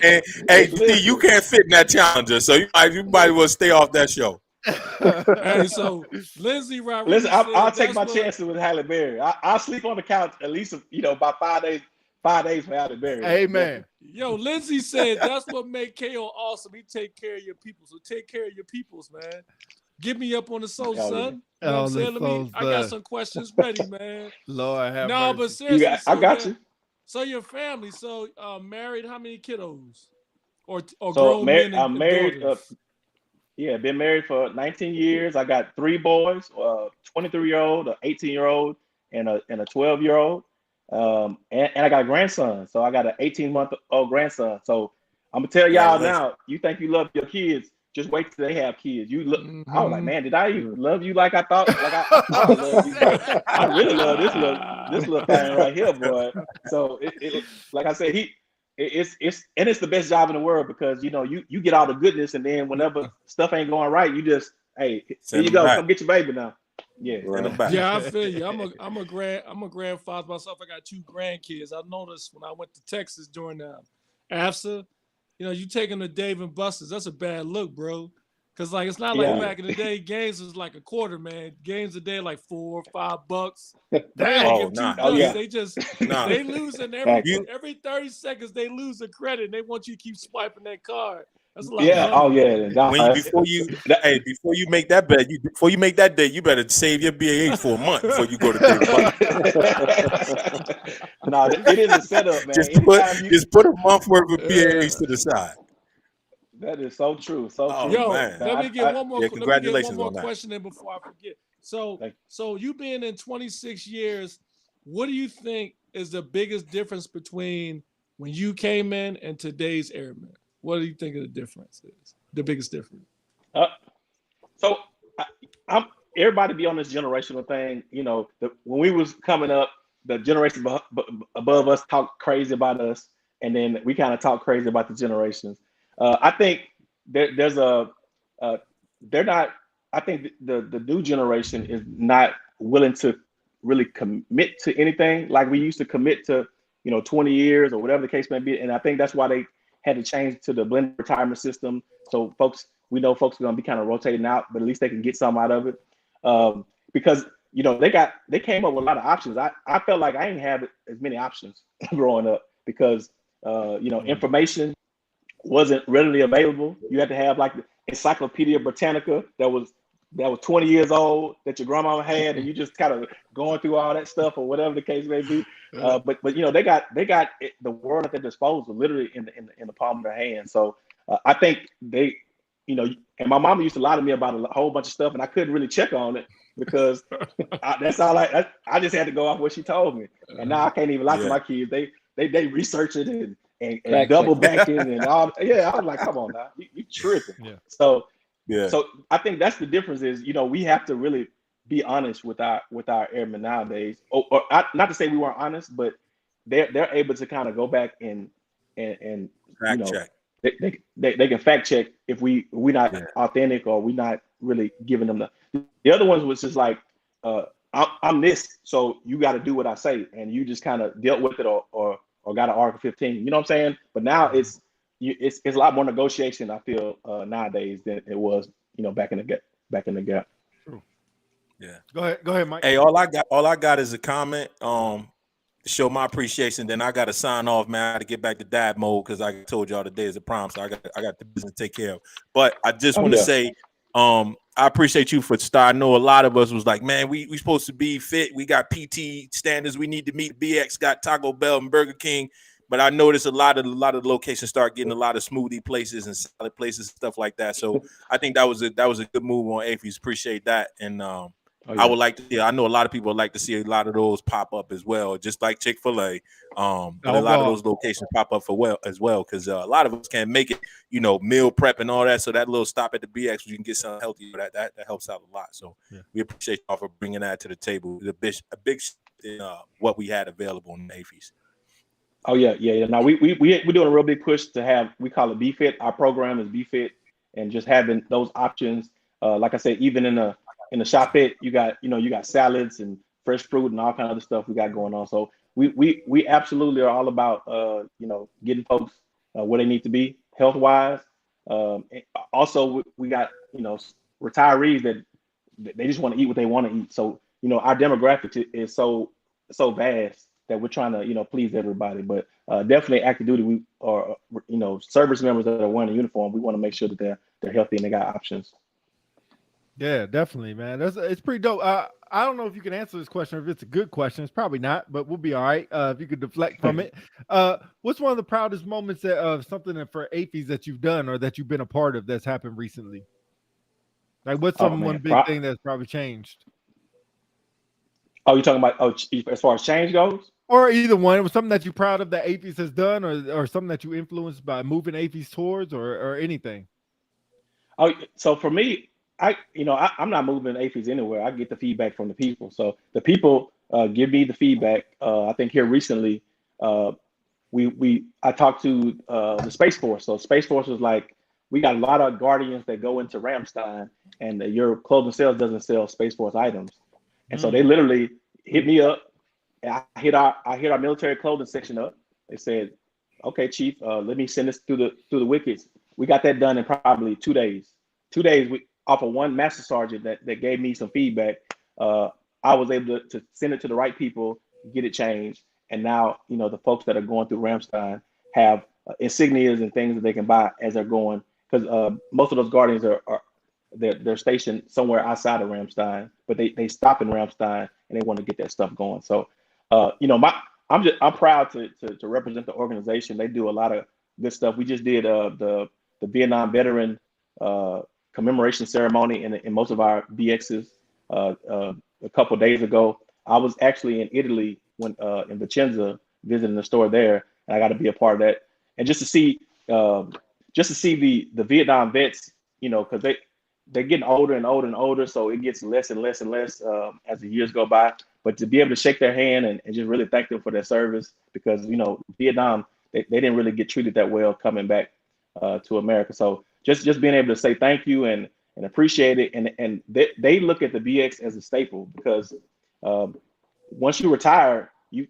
And hey, you can't fit in that challenger, so you might well stay off that show. Hey, so Lindsay Rodriguez. Listen, I'll take my chances with Halle Berry. I'll sleep on the couch at least, about 5 days. 5 days for Halle Berry. Amen. Yo, Lindsay said that's what made KO awesome. He take care of your people. So take care of your peoples, man. Get me up on the soul, son. You know what I'm saying? I got some questions ready, man. Lord have mercy. But seriously, I got you. So your family, married, how many kiddos? Or so grown men I'm married. Been married for 19 years. I got 3 boys, 23-year-old, an 18-year-old, and a 12-year-old. And I got a grandson. So I got an 18-month-old grandson. So I'm gonna tell y'all now, you think you love your kids, just wait till they have kids. You look. I was like, man, did I even love you like I thought? Like I love you. I really love this little thing right here, boy. So it like I said, it's the best job in the world because you get all the goodness, and then whenever stuff ain't going right, you just here you go, come get your baby now. Yeah, yeah, I feel you. I'm a grandfather myself. I got 2 grandkids. I noticed when I went to Texas during the AAFES, you taking the Dave and Buster's, that's a bad look, bro. Cause it's not like back in the day, games was like a quarter, man. Games a day like $4 or $5. They lose in every 30 seconds. They lose a credit, and they want you to keep swiping that card. That's a lot. Before you make that bet, you better save your BAH for a month before you go to Dave Buster's. No, it is a setup, man. Just put a month worth of BAH to the side. That is so true. Man. Let me get one more. Congratulations one more question in before I forget. So you being in 26 years, what do you think is the biggest difference between when you came in and today's airmen? What do you think of the difference is? The biggest difference? So I'm everybody be on this generational thing. When we was coming up, the generation above us talked crazy about us, and then we kind of talk crazy about the generations. I think there's they're not. I think the new generation is not willing to really commit to anything like we used to commit to, 20 years or whatever the case may be. And I think that's why they had to change to the blended retirement system. So folks, we know folks are going to be kind of rotating out, but at least they can get some out of it. Because they came up with a lot of options. I felt like I didn't have as many options growing up because information wasn't readily available. You had to have like the Encyclopedia Britannica that was 20 years old that your grandma had, and you just kind of going through all that stuff or whatever the case may be. But they got the world at their disposal, literally in the palm of their hand. So I think they, and my mama used to lie to me about a whole bunch of stuff, and I couldn't really check on it because that's all I just had to go off what she told me. And now I can't even lie to my kids. They research it and double backing and all. Yeah, I was like, come on now, you tripping. Yeah. So I think that's the difference is, we have to really be honest with our airmen nowadays. Or not to say we weren't honest, but they're able to kind of go back and fact check. They can fact check if we're not authentic or we're not really giving them the other ones was just like I'm this, so you got to do what I say, and you just kind of dealt with it or got an Article 15. You know what I'm saying? But now it's a lot more negotiation, I feel, nowadays than it was, back in the gap. True. Yeah. Go ahead, Mike. Hey, all I got is a comment. To show my appreciation. Then I got to sign off, man. I got to get back to dad mode because I told y'all today is a prom, so I got the business to take care of. But I just want to say, I appreciate you for starting. I know a lot of us was like, man, we supposed to be fit. We got PT standards. We need to meet. BX got Taco Bell and Burger King. But I noticed a lot of the locations start getting a lot of smoothie places and salad places, stuff like that. So I think that was a good move on AAFES. Appreciate that. And I would like to see. I know a lot of people would like to see a lot of those pop up as well, just like Chick-fil-A. But a lot of those locations pop up as well, because a lot of us can't make it, meal prep and all that. So that little stop at the BX, you can get something healthy. That helps out a lot. So we appreciate y'all for bringing that to the table. A big in what we had available in the AAFES. Oh yeah. Now we're doing a real big push to have, we call it BFit. Our program is BFit, and just having those options. Like I said, even in the shop it, you got salads and fresh fruit and all kind of other stuff we got going on. So we absolutely are all about getting folks where they need to be health wise. Also we got retirees that they just want to eat what they want to eat. So our demographic is so vast that we're trying to please everybody. But definitely active duty, we are service members that are wearing a uniform. We want to make sure that they're healthy and they got options. Yeah, definitely, man. It's pretty dope. I don't know if you can answer this question, or if it's a good question. It's probably not, but we'll be all right if you could deflect from it. What's one of the proudest moments of something for AAFES that you've done or that you've been a part of that's happened recently? Like, what's one big thing that's probably changed? Oh, you're talking about as far as change goes? Or either one. It was something that you're proud of that AAFES has done, or something that you influenced by moving AAFES towards, or anything. Oh, so for me, I'm not moving AAFES anywhere. I get the feedback from the people. So the people give me the feedback. I think here recently, I talked to the Space Force. So Space Force was like, we got a lot of Guardians that go into Ramstein, and your clothing sales doesn't sell Space Force items. And so they literally hit me up. And I hit our military clothing section up. They said, "Okay, Chief, let me send this through the wickets." We got that done in probably 2 days. 2 days off of one master sergeant that gave me some feedback. I was able to send it to the right people, get it changed, and now the folks that are going through Ramstein have insignias and things that they can buy as they're going, because most of those Guardians they're stationed somewhere outside of Ramstein, but they stop in Ramstein and they want to get that stuff going. So I'm proud to represent the organization. They do a lot of good stuff. We just did the Vietnam veteran commemoration ceremony in most of our BXs a couple of days ago. I was actually in Italy when in Vicenza visiting the store there, and I got to be a part of that. And just to see the Vietnam vets, because they're getting older and older and older, so it gets less and less and less as the years go by. But to be able to shake their hand and just really thank them for their service, because Vietnam, they didn't really get treated that well coming back to America. So just being able to say thank you and appreciate it, and they look at the BX as a staple, because once you retire, you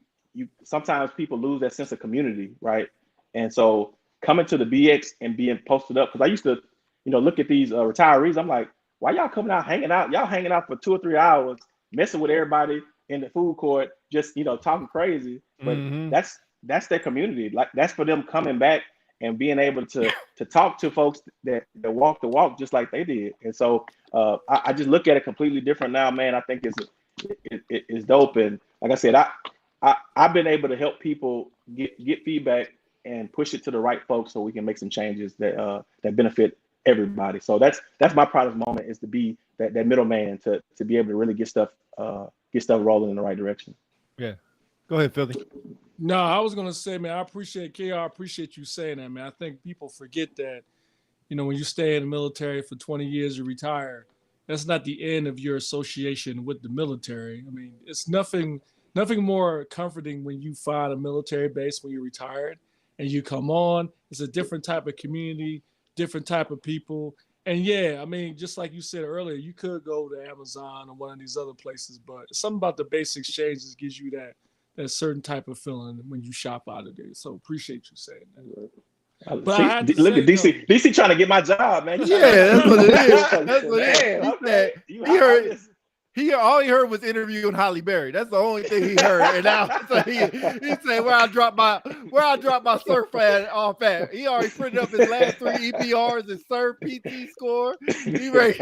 sometimes people lose that sense of community, right? And so coming to the BX and being posted up, because I used to look at these retirees. I'm like, why y'all coming out hanging out? Y'all hanging out for 2 or 3 hours, messing with everybody in the food court, just talking crazy. But that's their community. Like that's for them coming back and being able to talk to folks that walk the walk just like they did. And so I just look at it completely different now, man. I think it's dope. And like I said, I've been able to help people get feedback and push it to the right folks so we can make some changes that benefit everybody. So that's my proudest moment, is to be that middleman to be able to really get stuff rolling in the right direction. Yeah. Go ahead, Philly. No, I was gonna say, man, I appreciate KR. I appreciate you saying that, man. I think people forget that, when you stay in the military for 20 years, you retire. That's not the end of your association with the military. I mean, it's nothing more comforting when you find a military base when you're retired and you come on. It's a different type of community, different type of people. And yeah, I mean, just like you said earlier, you could go to Amazon or one of these other places, but something about the base exchanges gives you that certain type of feeling when you shop out of there. So appreciate you saying that. But look at DC. DC trying to get my job, man. Yeah, that's what it is. That's what it is. All he heard was interviewing Holly Berry. That's the only thing he heard. And now he said where I dropped my surf off at. He already printed up his last 3 EPRs and surf PT score. He ready.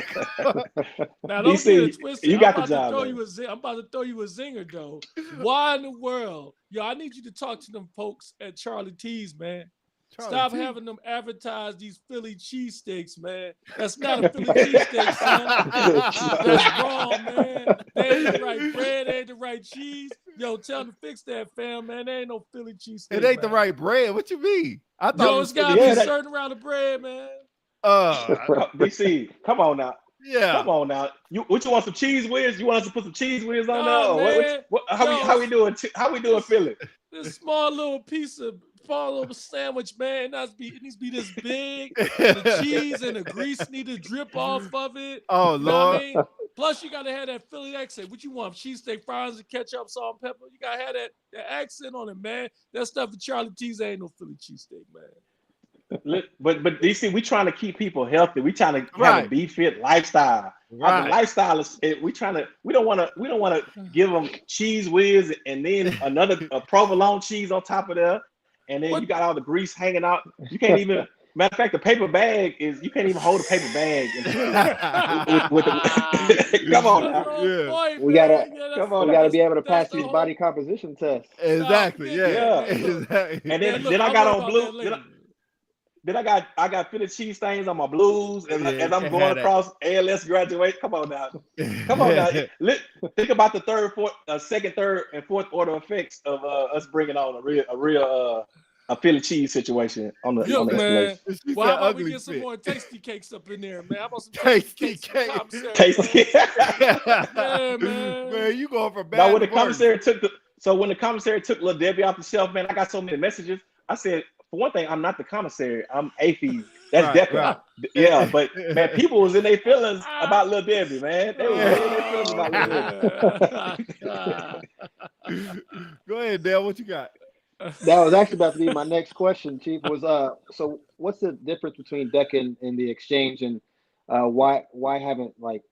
Now don't DC, get it twisted. You got the job. I'm about to throw you a zinger though. Why in the world? Yo, I need you to talk to them folks at Charlie T's, man. Stop having them advertise these Philly cheesesteaks, man. That's not a Philly cheesesteak, son. That's wrong, man. They ain't the right bread, they ain't the right cheese. Yo, tell them to fix that, fam, man. There ain't no Philly cheesesteak. It ain't the right bread. What you mean? I thought it's got to be certain around the bread, man. DC, come on now. Yeah. Come on now. What you want, some cheese whiz? You want us to put some cheese whiz on there? How we doing Philly? This small little sandwich, man. It needs to be this big. The cheese and the grease need to drip off of it. Oh, Lord. I mean? Plus, you got to have that Philly accent. What you want? Cheesesteak, fries, and ketchup, salt, and pepper. You got to have that accent on it, man. That stuff at Charlie T's ain't no Philly cheesesteak, man. But DC, we trying to keep people healthy. We trying to have a be fit lifestyle. Right. The lifestyle is we don't want to give them cheese whiz and then a provolone cheese on top of that, and then you got all the grease hanging out. You can't even. Matter of fact, the paper bag you can't even hold a paper bag. Come on now. Yeah. We gotta be able to pass these body composition tests. Exactly. Yeah. Exactly. And then I got on blue. Then I got Philly cheese stains on my blues, and I'm going across ALS graduate. Come on now. Think about the second, third, and fourth order effects of us bringing on a real Philly cheese situation on the man. Well, how about we get some more tasty cakes up in there, man? How about some tasty cakes? Tasty. Yeah, man. Man, you going for bad. Now when the commissary took Little Debbie off the shelf, man, I got so many messages. I said, for one thing, I'm not the commissary. I'm AAFES. That's DECA. Right. Yeah, but man, people was in their feelings about Little Debbie, man. They were really in their feelings about Little Debbie. Go ahead, Dale. What you got? That was actually about to be my next question, Chief. Was so what's the difference between DECA and the exchange, and why haven't like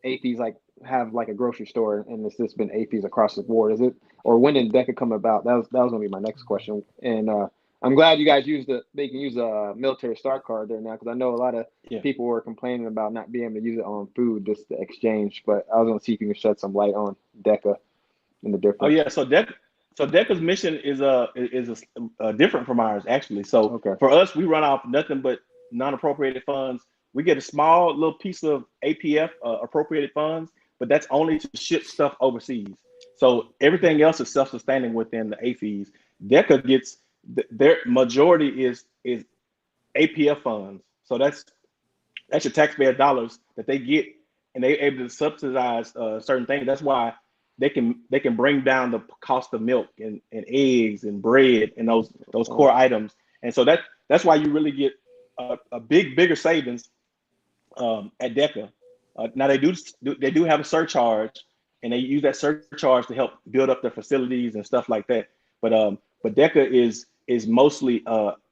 AAFES have a grocery store, and it's just been AAFES across the board? Is it, or when did DECA come about? That was gonna be my next question. And I'm glad you guys they can use a military start card there now, because I know a lot of people were complaining about not being able to use it on food, just the exchange. But I was gonna see if you can shed some light on DECA and the difference. Oh yeah, so DECA's mission is different from ours, actually. So for us, we run off nothing but non-appropriated funds. We get a small little piece of APF appropriated funds, but that's only to ship stuff overseas. So everything else is self-sustaining within the AAFES. DECA gets their majority is APF funds. So that's your taxpayer dollars that they get, and they're able to subsidize certain things. That's why they can bring down the cost of milk and eggs and bread and those core items. And so that's why you really get a bigger savings at DECA. Now they do have a surcharge, and they use that surcharge to help build up their facilities and stuff like that. But DECA is mostly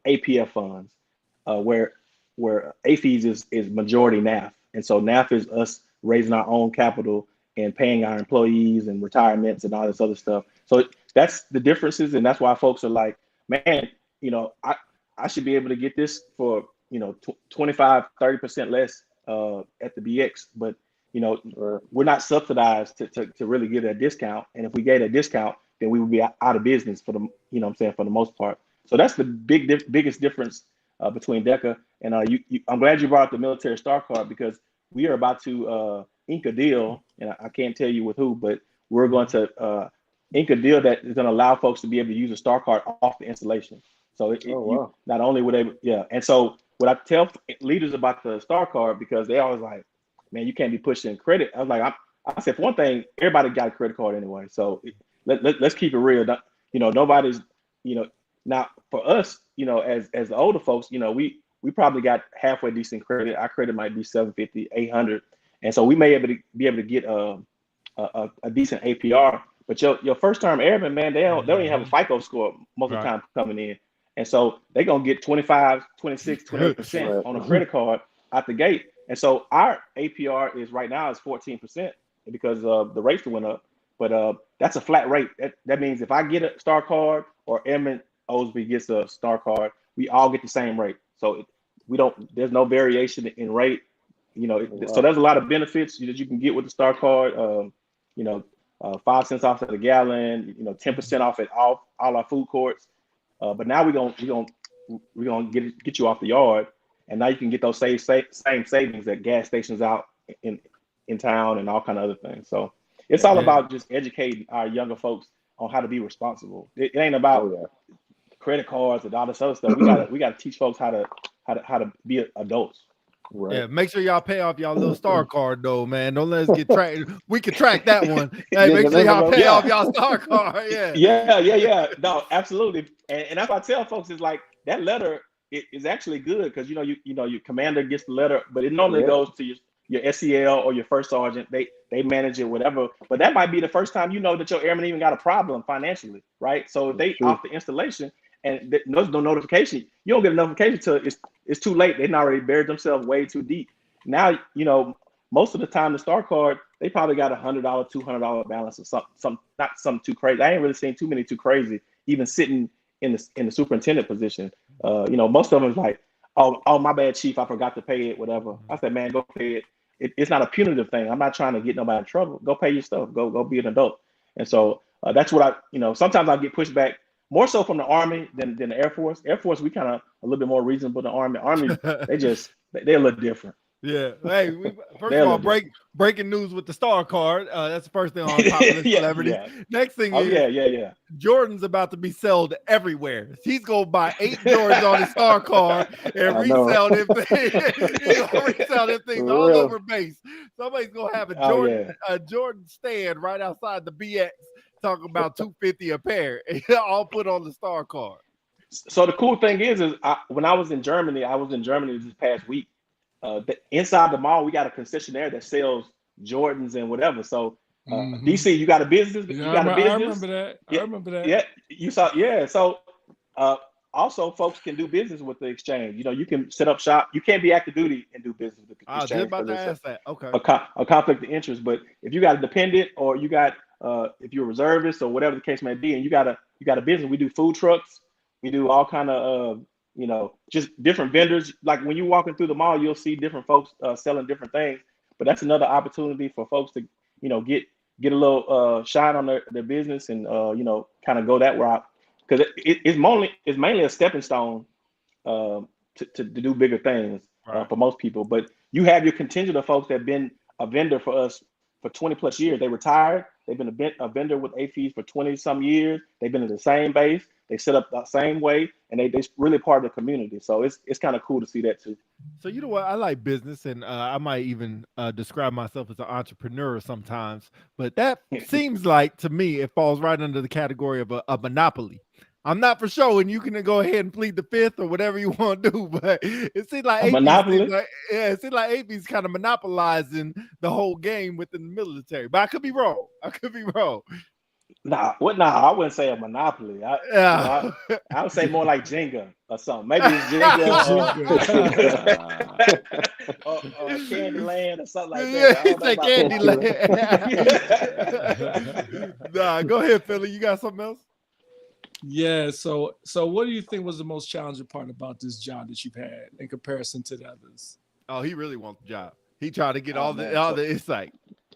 APF funds, where where AAFES is majority NAF. And so NAF is us raising our own capital and paying our employees and retirements and all this other stuff. So that's the differences. And that's why folks are like, man, you know, I should be able to get this for, you know, 25, 30% less at the BX. But, you know, we're not subsidized to really give a discount. And if we gave a discount, then we would be out of business for the, you know what I'm saying, for the most part. So that's the biggest difference between DECA. And I'm glad you brought up the military star card, because we are about to ink a deal, and I can't tell you with who, but we're going to ink a deal that is going to allow folks to be able to use a star card off the installation. So not only would they, yeah. And so what I tell leaders about the star card, because they always like, man, you can't be pushing credit. I was like, I said, for one thing, everybody got a credit card anyway. So let's keep it real. You know, nobody's, you know, now for us, you know, as the older folks, you know, we probably got halfway decent credit. Our credit might be 750, 800. And so we may be able to get a decent APR. But your first term airman, man, they don't even have a FICO score most of the time coming in. And so they're going to get 25, 26, 28% on a credit card out the gate. And so our APR is right now is 14% because the rates went up. But that's a flat rate. That means if I get a star card or Airman Osby gets a star card, we all get the same rate. So there's no variation in rate. You know, so there's a lot of benefits that you can get with the star card. You know, 5 cents off at the gallon. You know, 10% off at all our food courts. But now we're gonna get you off the yard, and now you can get those same savings at gas stations out in town and all kind of other things. So it's all about just educating our younger folks on how to be responsible. It ain't about credit cards and all this other stuff. We gotta teach folks how to be adults. Right. Yeah, make sure y'all pay off y'all little star card though, man. Don't let us get tracked. We can track that one. Hey, make sure y'all pay off y'all star card. Yeah. No, absolutely. And that's what I tell folks is like that letter is actually good because you know your commander gets the letter, but it normally goes to your SEL or your first sergeant. They manage it, whatever. But that might be the first time you know that your airman even got a problem financially, right? So if they off the installation and there's no notification, you don't get a notification till it's too late. They've already buried themselves way too deep. Now, you know, most of the time the star card, they probably got $100, $200 balance or something, not something too crazy. I ain't really seen too many too crazy, even sitting in the superintendent position. You know, most of them is like, oh, my bad, chief, I forgot to pay it, whatever. I said, man, go pay it. It's not a punitive thing. I'm not trying to get nobody in trouble. Go pay your stuff. Go be an adult. And so that's what sometimes I get pushed back more so from the Army than the Air Force. Air Force, we kind of a little bit more reasonable than Army. Army, they're a little different. Yeah. Hey, first of all, breaking news with the star card. That's the first thing on Unpopular Celebrities. Next thing is, Jordan's about to be sold everywhere. He's going to buy 8 Jordans on his star card and resell them things. He's going to resell them things all over base. Somebody's going to have a Jordan stand right outside the BX talking about $250 a pair. All put on the star card. So the cool thing is when I was in Germany this past week. Inside the mall, we got a concessionaire that sells Jordans and whatever. So, DC, you got a business? You got a business? I remember that. Yeah, you saw. Yeah. So, also, folks can do business with the exchange. You know, you can set up shop. You can't be active duty and do business with the exchange. I was just about to ask that. Okay. A conflict of interest, but if you got a dependent or you got if you're a reservist or whatever the case may be, and you got a business, we do food trucks. We do all kind of you know, just different vendors. Like when you're walking through the mall, you'll see different folks selling different things. But that's another opportunity for folks to, you know, get a little shine on their business and you know, kind of go that route, because it's mainly a stepping stone to do bigger things for most people. But you have your contingent of folks that have been a vendor for us for 20 plus years. They retired. They've been a vendor with AAFES for 20 some years. They've been at the same base. They set up the same way, and they're really part of the community. So it's kind of cool to see that too. So you know what? I like business, and I might even describe myself as an entrepreneur sometimes. But that seems like, to me, it falls right under the category of a monopoly. I'm not for sure, and you can go ahead and plead the fifth or whatever you want to do. But it seems like AAFES kind of monopolizing the whole game within the military. But I could be wrong. Nah, I wouldn't say a monopoly. Yeah. I would say more like Jenga or something. Maybe it's Jenga or Candyland or something like that. Yeah, I don't know it's about Candyland. Nah, go ahead, Philly. You got something else? Yeah. So what do you think was the most challenging part about this job that you've had in comparison to the others? Oh, he really wants the job. He tried to get all man, the insight.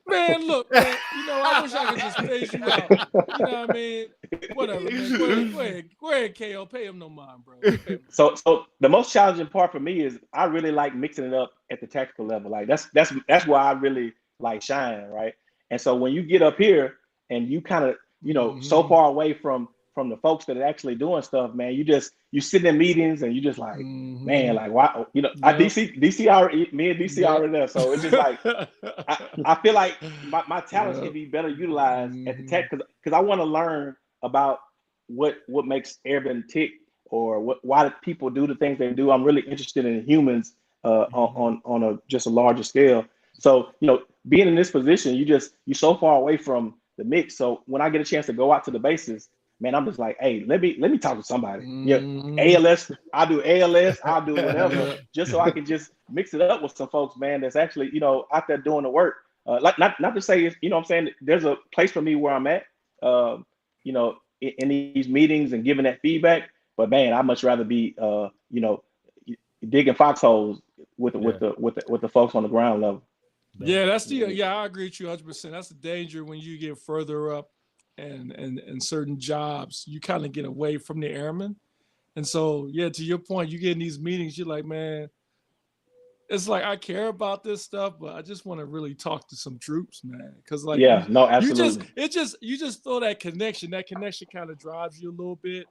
Man, look, man, I wish I could just phase you out. You know what I mean? Whatever, man. Go ahead, KO. Pay him no mind, bro. So the most challenging part for me is I really like mixing it up at the tactical level. Like that's where I really like shine, right? And so when you get up here and you kind of, so far away from the folks that are actually doing stuff, man, you sit in meetings and you just like, man, like why, DC already, me and DC already there. So it's just like, I feel like my talents can be better utilized at the tech because I want to learn about what makes airmen tick or why people do the things they do. I'm really interested in humans on a just a larger scale. So, being in this position, you so far away from the mix. So when I get a chance to go out to the bases, man, I'm just like, hey, let me talk to somebody. ALS, I'll do whatever, just so I can just mix it up with some folks, man, that's actually, out there doing the work. Like not to say, what I'm saying, there's a place for me where I'm at, in these meetings and giving that feedback. But man, I'd much rather be, digging foxholes with the folks on the ground level. Yeah, I agree with you 100%. That's the danger when you get further up and certain jobs, you kind of get away from the airmen. And so, yeah, to your point, you get in these meetings, you're like, man, it's like I care about this stuff, but I just want to really talk to some troops, man. Because like, absolutely. You just throw that connection. That connection kind of drives you a little bit,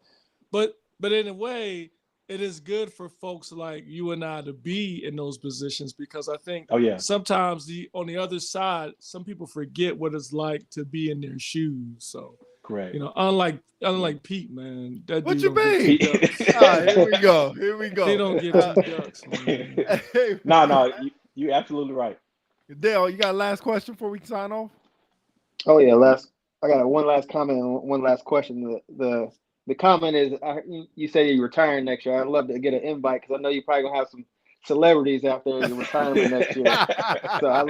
but in a way, it is good for folks like you and I to be in those positions because I think sometimes on the other side, some people forget what it's like to be in their shoes. So correct. Unlike Pete, man. That what dude you mean? Here we go. They don't get 2 ducks, man. No, you're absolutely right. Dale, you got a last question before we sign off? Oh yeah, I got one last comment and one last question. The comment is, you say you're retiring next year. I'd love to get an invite because I know you're probably gonna have some celebrities after your retirement next year. So I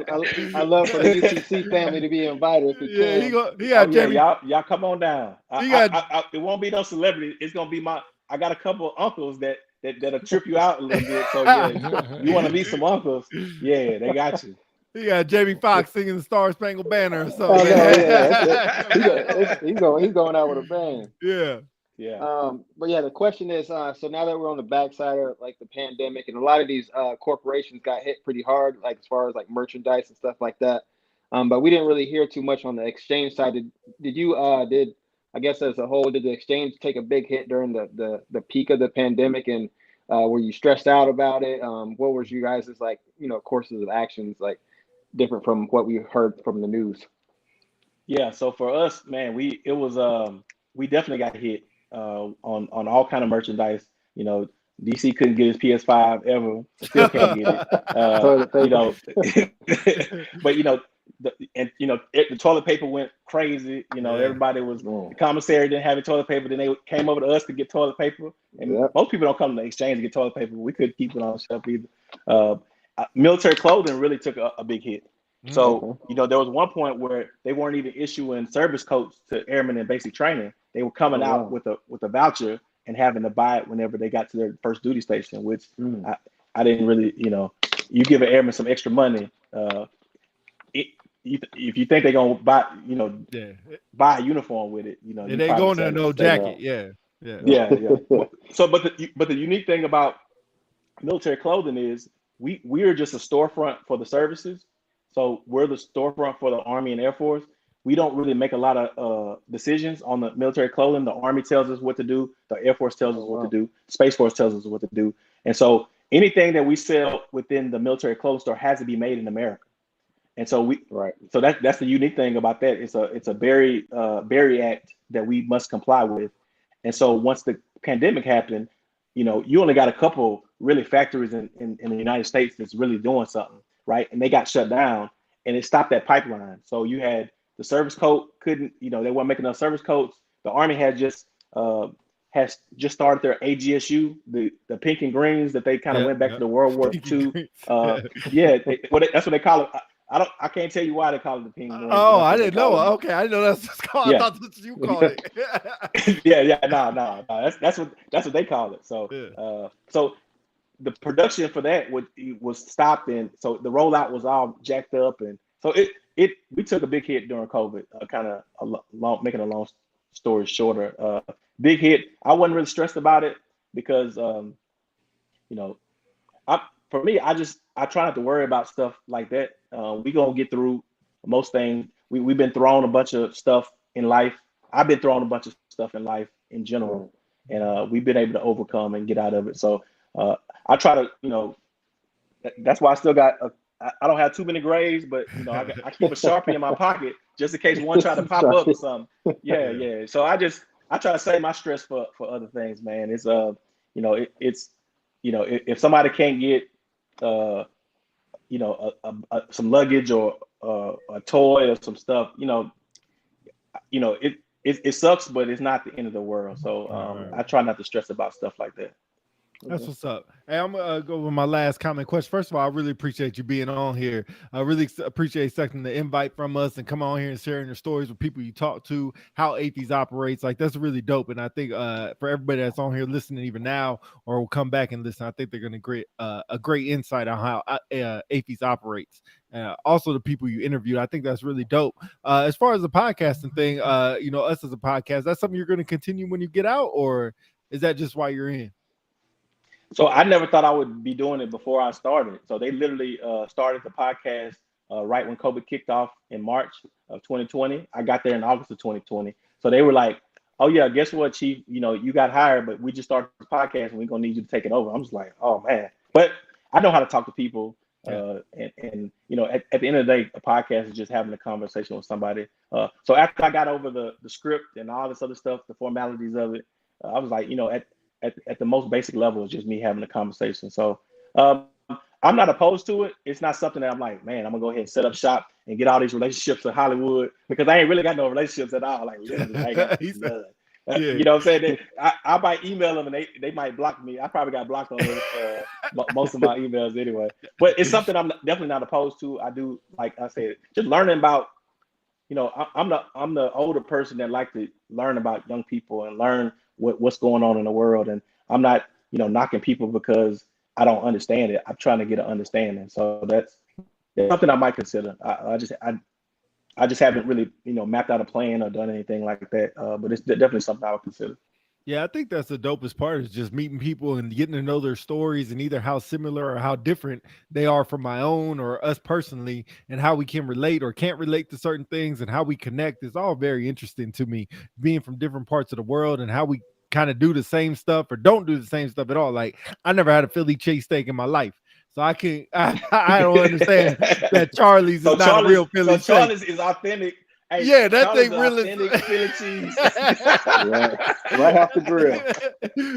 love for the UTC family to be invited if you can. He got Jamie. Y'all come on down. It won't be no celebrity. It's gonna be I got a couple of uncles that'll trip you out a little bit. So yeah, you want to meet some uncles? Yeah, they got you. He got Jamie Foxx singing the Star Spangled Banner or something. Oh, yeah, he's going out with a bang. Yeah. Yeah. But yeah, the question is, so now that we're on the backside of like the pandemic, and a lot of these corporations got hit pretty hard, like as far as like merchandise and stuff like that. But we didn't really hear too much on the exchange side. Did I guess as a whole, did the exchange take a big hit during the peak of the pandemic, and were you stressed out about it? What was you guys' like courses of actions like different from what we heard from the news? Yeah, so for us, man, we definitely got hit. On all kind of merchandise, DC couldn't get his PS5 ever, still can't get it. But the toilet paper went crazy. Everybody was the commissary didn't have toilet paper. Then they came over to us to get toilet paper, and most people don't come to the exchange to get toilet paper. We couldn't keep it on the shelf either. Military clothing really took a big hit. So, there was one point where they weren't even issuing service coats to airmen in basic training. They were coming out with a voucher and having to buy it whenever they got to their first duty station, which I didn't really, you give an airman some extra money. If you think they're going to buy a uniform with it, it ain't going to no jacket. Yeah. So, but the unique thing about military clothing is we are just a storefront for the services. So we're the storefront for the Army and Air Force. We don't really make a lot of decisions on the military clothing. The Army tells us what to do. The Air Force tells us what to do. Space Force tells us what to do. And so anything that we sell within the military clothing store has to be made in America. And so so that's the unique thing about that. It's a Berry Act that we must comply with. And so once the pandemic happened, you only got a couple really factories in the United States that's really doing something, right? And they got shut down, and it stopped that pipeline. So you had the service coat couldn't, they weren't making enough service coats. The Army had just started their AGSU, the pink and greens that they kind of went back to the World War II. That's what they call it. I can't tell you why they call it the pink and greens. Oh, I didn't know. Okay, I didn't know that's what's called. Yeah. I thought that's what you called it. No. That's what they call it. So so the production for that was stopped, and so the rollout was all jacked up, and so we took a big hit during COVID. Making a long story shorter, big hit. I wasn't really stressed about it because for me, I try not to worry about stuff like that. We gonna get through most things. We've been thrown a bunch of stuff in life. I've been thrown a bunch of stuff in life in general, and we've been able to overcome and get out of it. So I try to, that's why I still got. I don't have too many grades, but I keep a Sharpie in my pocket just in case one try to pop up or something. Yeah. So I try to save my stress for other things, man. It's if somebody can't get some luggage or a toy or some stuff, it sucks, but it's not the end of the world. So I try not to stress about stuff like that. That's what's up. Hey, I'm gonna go with my last comment question. First of all, I really appreciate you being on here. I really appreciate accepting the invite from us and come on here and sharing your stories with people you talk to, how AAFES operates. Like, that's really dope. And I think for everybody that's on here listening even now or will come back and listen, I think they're gonna get a great insight on how AAFES operates. Also the people you interviewed, I think that's really dope. As far as the podcasting thing, us as a podcast, that's something you're going to continue when you get out, or is that just why you're in? So I never thought I would be doing it before I started. So they literally started the podcast right when COVID kicked off in March of 2020. I got there in August of 2020. So they were like, "Oh yeah, guess what, Chief? You got hired, but we just started the podcast and we're gonna need you to take it over." I'm just like, "Oh man!" But I know how to talk to people, and at the end of the day, a podcast is just having a conversation with somebody. So after I got over the script and all this other stuff, the formalities of it, I was like, at the most basic level, it's just me having a conversation. So I'm not opposed to it. It's not something that I'm like, man, I'm gonna go ahead and set up shop and get all these relationships in Hollywood, because I ain't really got no relationships at all. Like, literally, I ain't got none. You know what I'm saying? I might email them and they might block me. I probably got blocked on most of my emails anyway. But it's something I'm definitely not opposed to. I do, like I said, just learning about, I'm the older person that like to learn about young people and learn what's going on in the world. And I'm not, knocking people because I don't understand it. I'm trying to get an understanding. So that's something I might consider. I just haven't really, mapped out a plan or done anything like that. But it's definitely something I would consider. Yeah, I think that's the dopest part, is just meeting people and getting to know their stories and either how similar or how different they are from my own or us personally, and how we can relate or can't relate to certain things and how we connect. Is all very interesting to me, being from different parts of the world and how we kind of do the same stuff or don't do the same stuff at all. Like, I never had a Philly cheesesteak in my life. So I don't understand that Charlie's is not a real Philly cheesesteak. So Charlie's is authentic. Hey, yeah, that Charlie's thing really Philly cheese. right off the grill.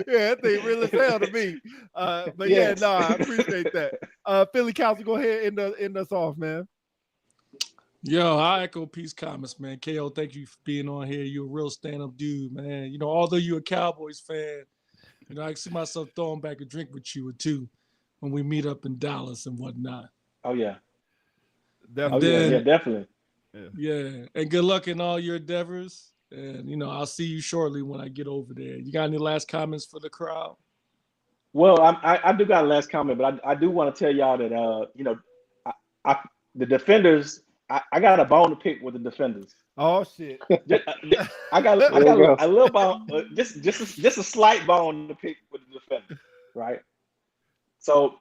Yeah, that thing really fell to me. But yes. I appreciate that. Philly Council, go ahead and end us off, man. Yo, I echo Peace comments, man. KO, thank you for being on here. You're a real stand-up dude, man. Although you're a Cowboys fan, I can see myself throwing back a drink with you or two when we meet up in Dallas and whatnot. Oh yeah, definitely. Definitely. Yeah, and good luck in all your endeavors. And I'll see you shortly when I get over there. You got any last comments for the crowd? Well, I do got a last comment, but I do want to tell y'all that the defenders. I got a bone to pick with the defenders. Oh shit! I got a little bone, just a slight bone to pick with the defenders, right? So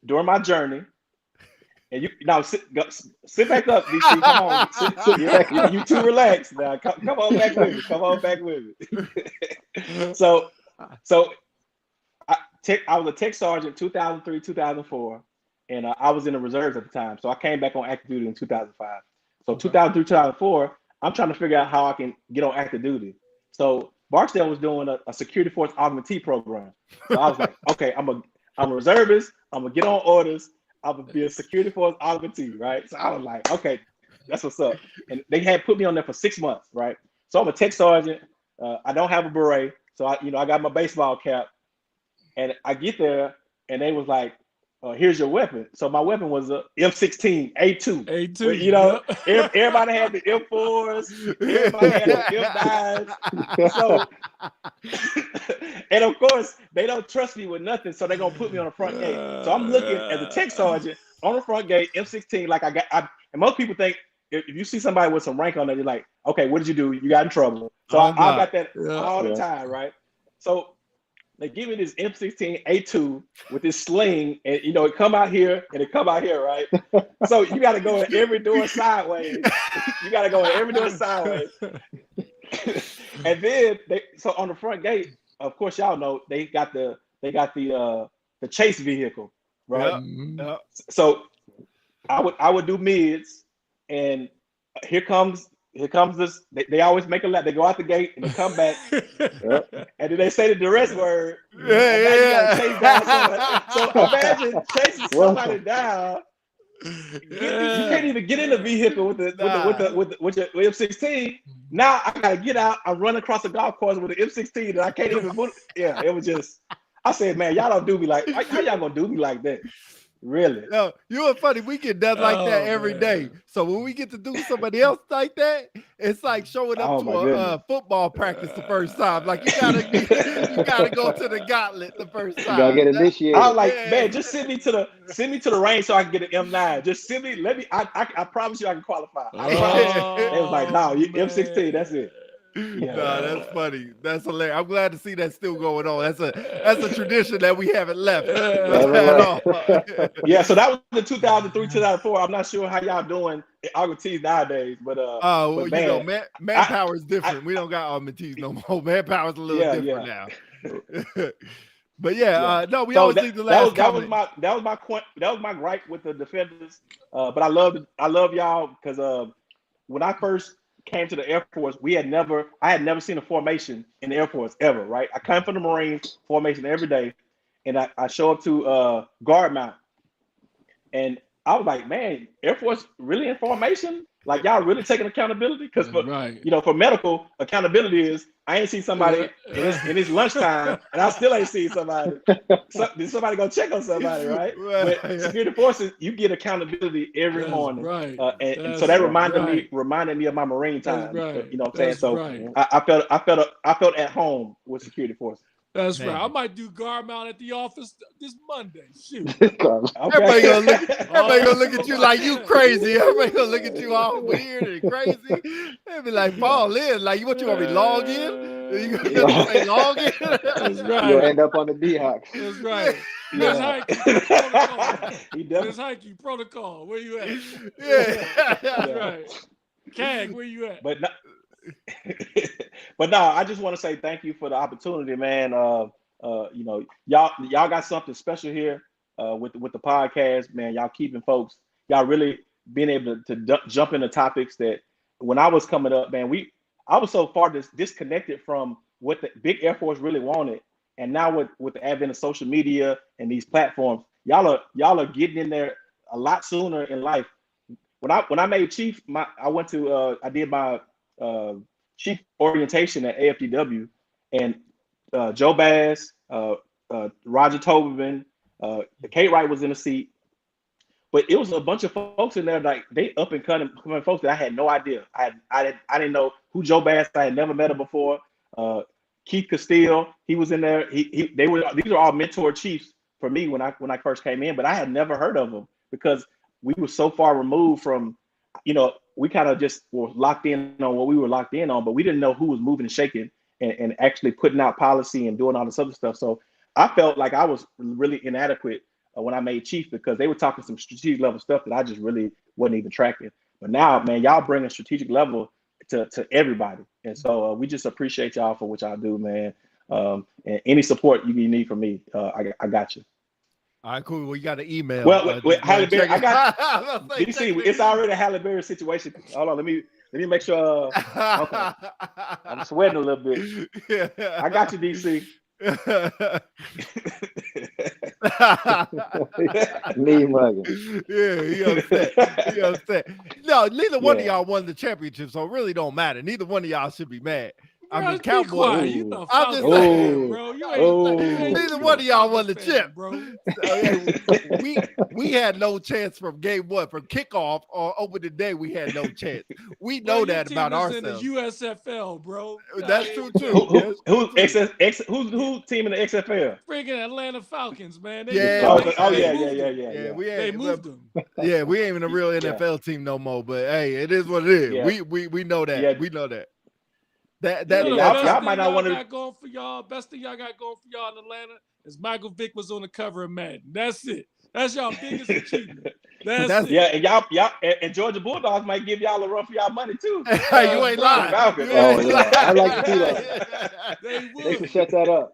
during my journey, and sit back up, DC. Come on, you too relaxed now. Come on back with me. Come on back with me. So I was a tech sergeant 2003, 2004. And I was in the reserves at the time. So I came back on active duty in 2005. So 2003, 2004, I'm trying to figure out how I can get on active duty. So Barksdale was doing a security force augmentee program. So I was like, okay, I'm a reservist. I'm going to get on orders. I'm going to be a security force augmentee, right? So I was like, okay, That's what's up. And they had put me on there for 6 months, right? So I'm a tech sergeant. I don't have a beret, so I got my baseball cap, and I get there, and they was like, "Here's your weapon." So my weapon was a M16 A2. A2. You know, everybody had the M4s, everybody had the M9s. So, and of course, they don't trust me with nothing, so they're gonna put me on the front gate. So I'm looking as a tech sergeant on the front gate, M16, like and most people think if you see somebody with some rank on it, you're like, okay, what did you do? You got in trouble. So I got that all the time, right? So they give me this M16 A2 with this sling, and it come out here and it come out here, right? So you got to go in every door sideways. And then so on the front gate, of course, y'all know they got the chase vehicle, right? Yep. So I would do mids, and here comes this. They always make a lap. They go out the gate and they come back, and then they say the duress word. Yeah. Chase down so imagine chasing somebody down. You can't even get in the vehicle with your M16. Now I gotta get out. I run across the golf course with an M16, and I can't even put. Yeah, it was just. I said, man, y'all don't do me like. How y'all gonna do me like that? Really? No, you were funny. We get done like that every day. So when we get to do somebody else like that, it's like showing up to a football practice the first time. Like you gotta go to the gauntlet the first time. You gotta get initiated. I was like, man, just send me to the range so I can get an M9. Just send me. I promise you I can qualify. I promise. It was like, no, M16. That's it. Yeah. No, that's funny. That's hilarious. I'm glad to see that still going on. That's a tradition that we haven't left at all. Yeah, so that was the 2003, 2004. I'm not sure how y'all doing augmentees nowadays, but manpower is different. We don't got augmentees no more. Manpower is a little different now. But no, we always leave the last comment. That was my gripe with the defenders. But I love y'all because when I first came to the Air Force, I had never seen a formation in the Air Force ever, right? I come from the Marines formation every day, and I show up to guard mount, and I was like, man, Air Force really in formation? Like y'all really taking accountability? Because for medical, accountability is I ain't seen somebody in his lunchtime, and I still ain't seen somebody. Did somebody go check on somebody, right? But security forces, you get accountability every morning, and so that reminded me of my Marine time. You know what I'm saying? So I felt at home with security forces. That's right. I might do guard mount at the office this Monday. Shoot. Everybody gonna look at you like you crazy. Everybody gonna look at you all weird and crazy. They'll be like, fall in. Like, what you want me to log in? You gonna say log in? That's right. You'll end up on the D-Hawks. That's right. Miss Heike, protocol. Miss Heike, protocol. Where you at? Yeah. That's right. CAG, where you at? But no, I just want to say thank you for the opportunity, man. Y'all got something special here with the podcast, man. Y'all keeping folks, y'all really being able to jump into topics that when I was coming up, man, I was so far disconnected from what the big Air Force really wanted, and now with the advent of social media and these platforms, y'all are getting in there a lot sooner in life. When I made chief, I did my chief orientation at AFDW, and Joe Bass, Roger Tobin, Kate Wright was in the seat, but it was a bunch of folks in there like they up and coming folks that I had no idea. I didn't know who Joe Bass. I had never met him before. Keith Castile, he was in there. These are all mentor chiefs for me when I first came in, but I had never heard of them because we were so far removed from, we kind of just were locked in on what we were locked in on, but we didn't know who was moving and shaking and actually putting out policy and doing all this other stuff. So I felt like I was really inadequate when I made chief because they were talking some strategic level stuff that I just really wasn't even tracking. But now, man, y'all bring a strategic level to everybody. And so we just appreciate y'all for what y'all do, man. And any support you need from me, I got you. All right, cool. Well, you got an email. Well, with Halle Berry, I got DC. It's already a Halle Berry situation. Hold on, let me make sure. Okay, I'm sweating a little bit. I got you, DC. Knee mugging. Yeah, he upset. He upset. No, neither one of y'all won the championship, so it really don't matter. Neither one of y'all should be mad. Bro, I mean, be Cowboys. quiet. You know, I'm just Falcons saying, fan, bro. You ain't neither one of y'all won the chip, bro. We had no chance from game one, from kickoff or opening day. We had no chance. We know that about ourselves. In the USFL, bro. That's true too. Who's team in the XFL? Freaking Atlanta Falcons, man. Yeah. They moved them. Yeah, we ain't even a real NFL team no more. But hey, it is what it is. Yeah. We know that. Yeah. We know that. Y'all might not want to. Going for y'all. Best thing y'all got going for y'all in Atlanta is Michael Vick was on the cover of Madden. That's it. That's y'all biggest achievement. That's it. Yeah, and y'all and Georgia Bulldogs might give y'all a run for y'all money too. You ain't lying. I like to see that. They should shut that up.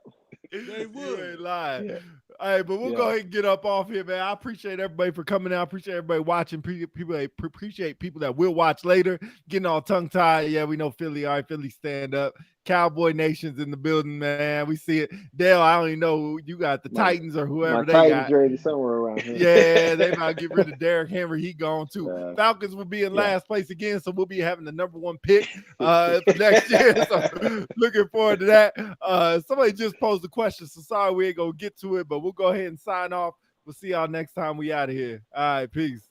They would. You ain't lying. Yeah. All right, but we'll go ahead and get up off here, man. I appreciate everybody for coming out. I appreciate everybody watching. Appreciate people that will watch later. Getting all tongue-tied. Yeah, we know Philly. All right, Philly stand up. Cowboy Nation's in the building, man. We see it. Dale, I don't even know you got the Titans or whoever they Titans got. Jersey somewhere around here. Yeah, they might get rid of Derrick Henry. He gone too. Falcons will be in last place again, so we'll be having the #1 pick next year. So looking forward to that. Somebody just posed a question, so sorry we ain't gonna get to it, but we'll go ahead and sign off. We'll see y'all next time we out of here. All right, peace.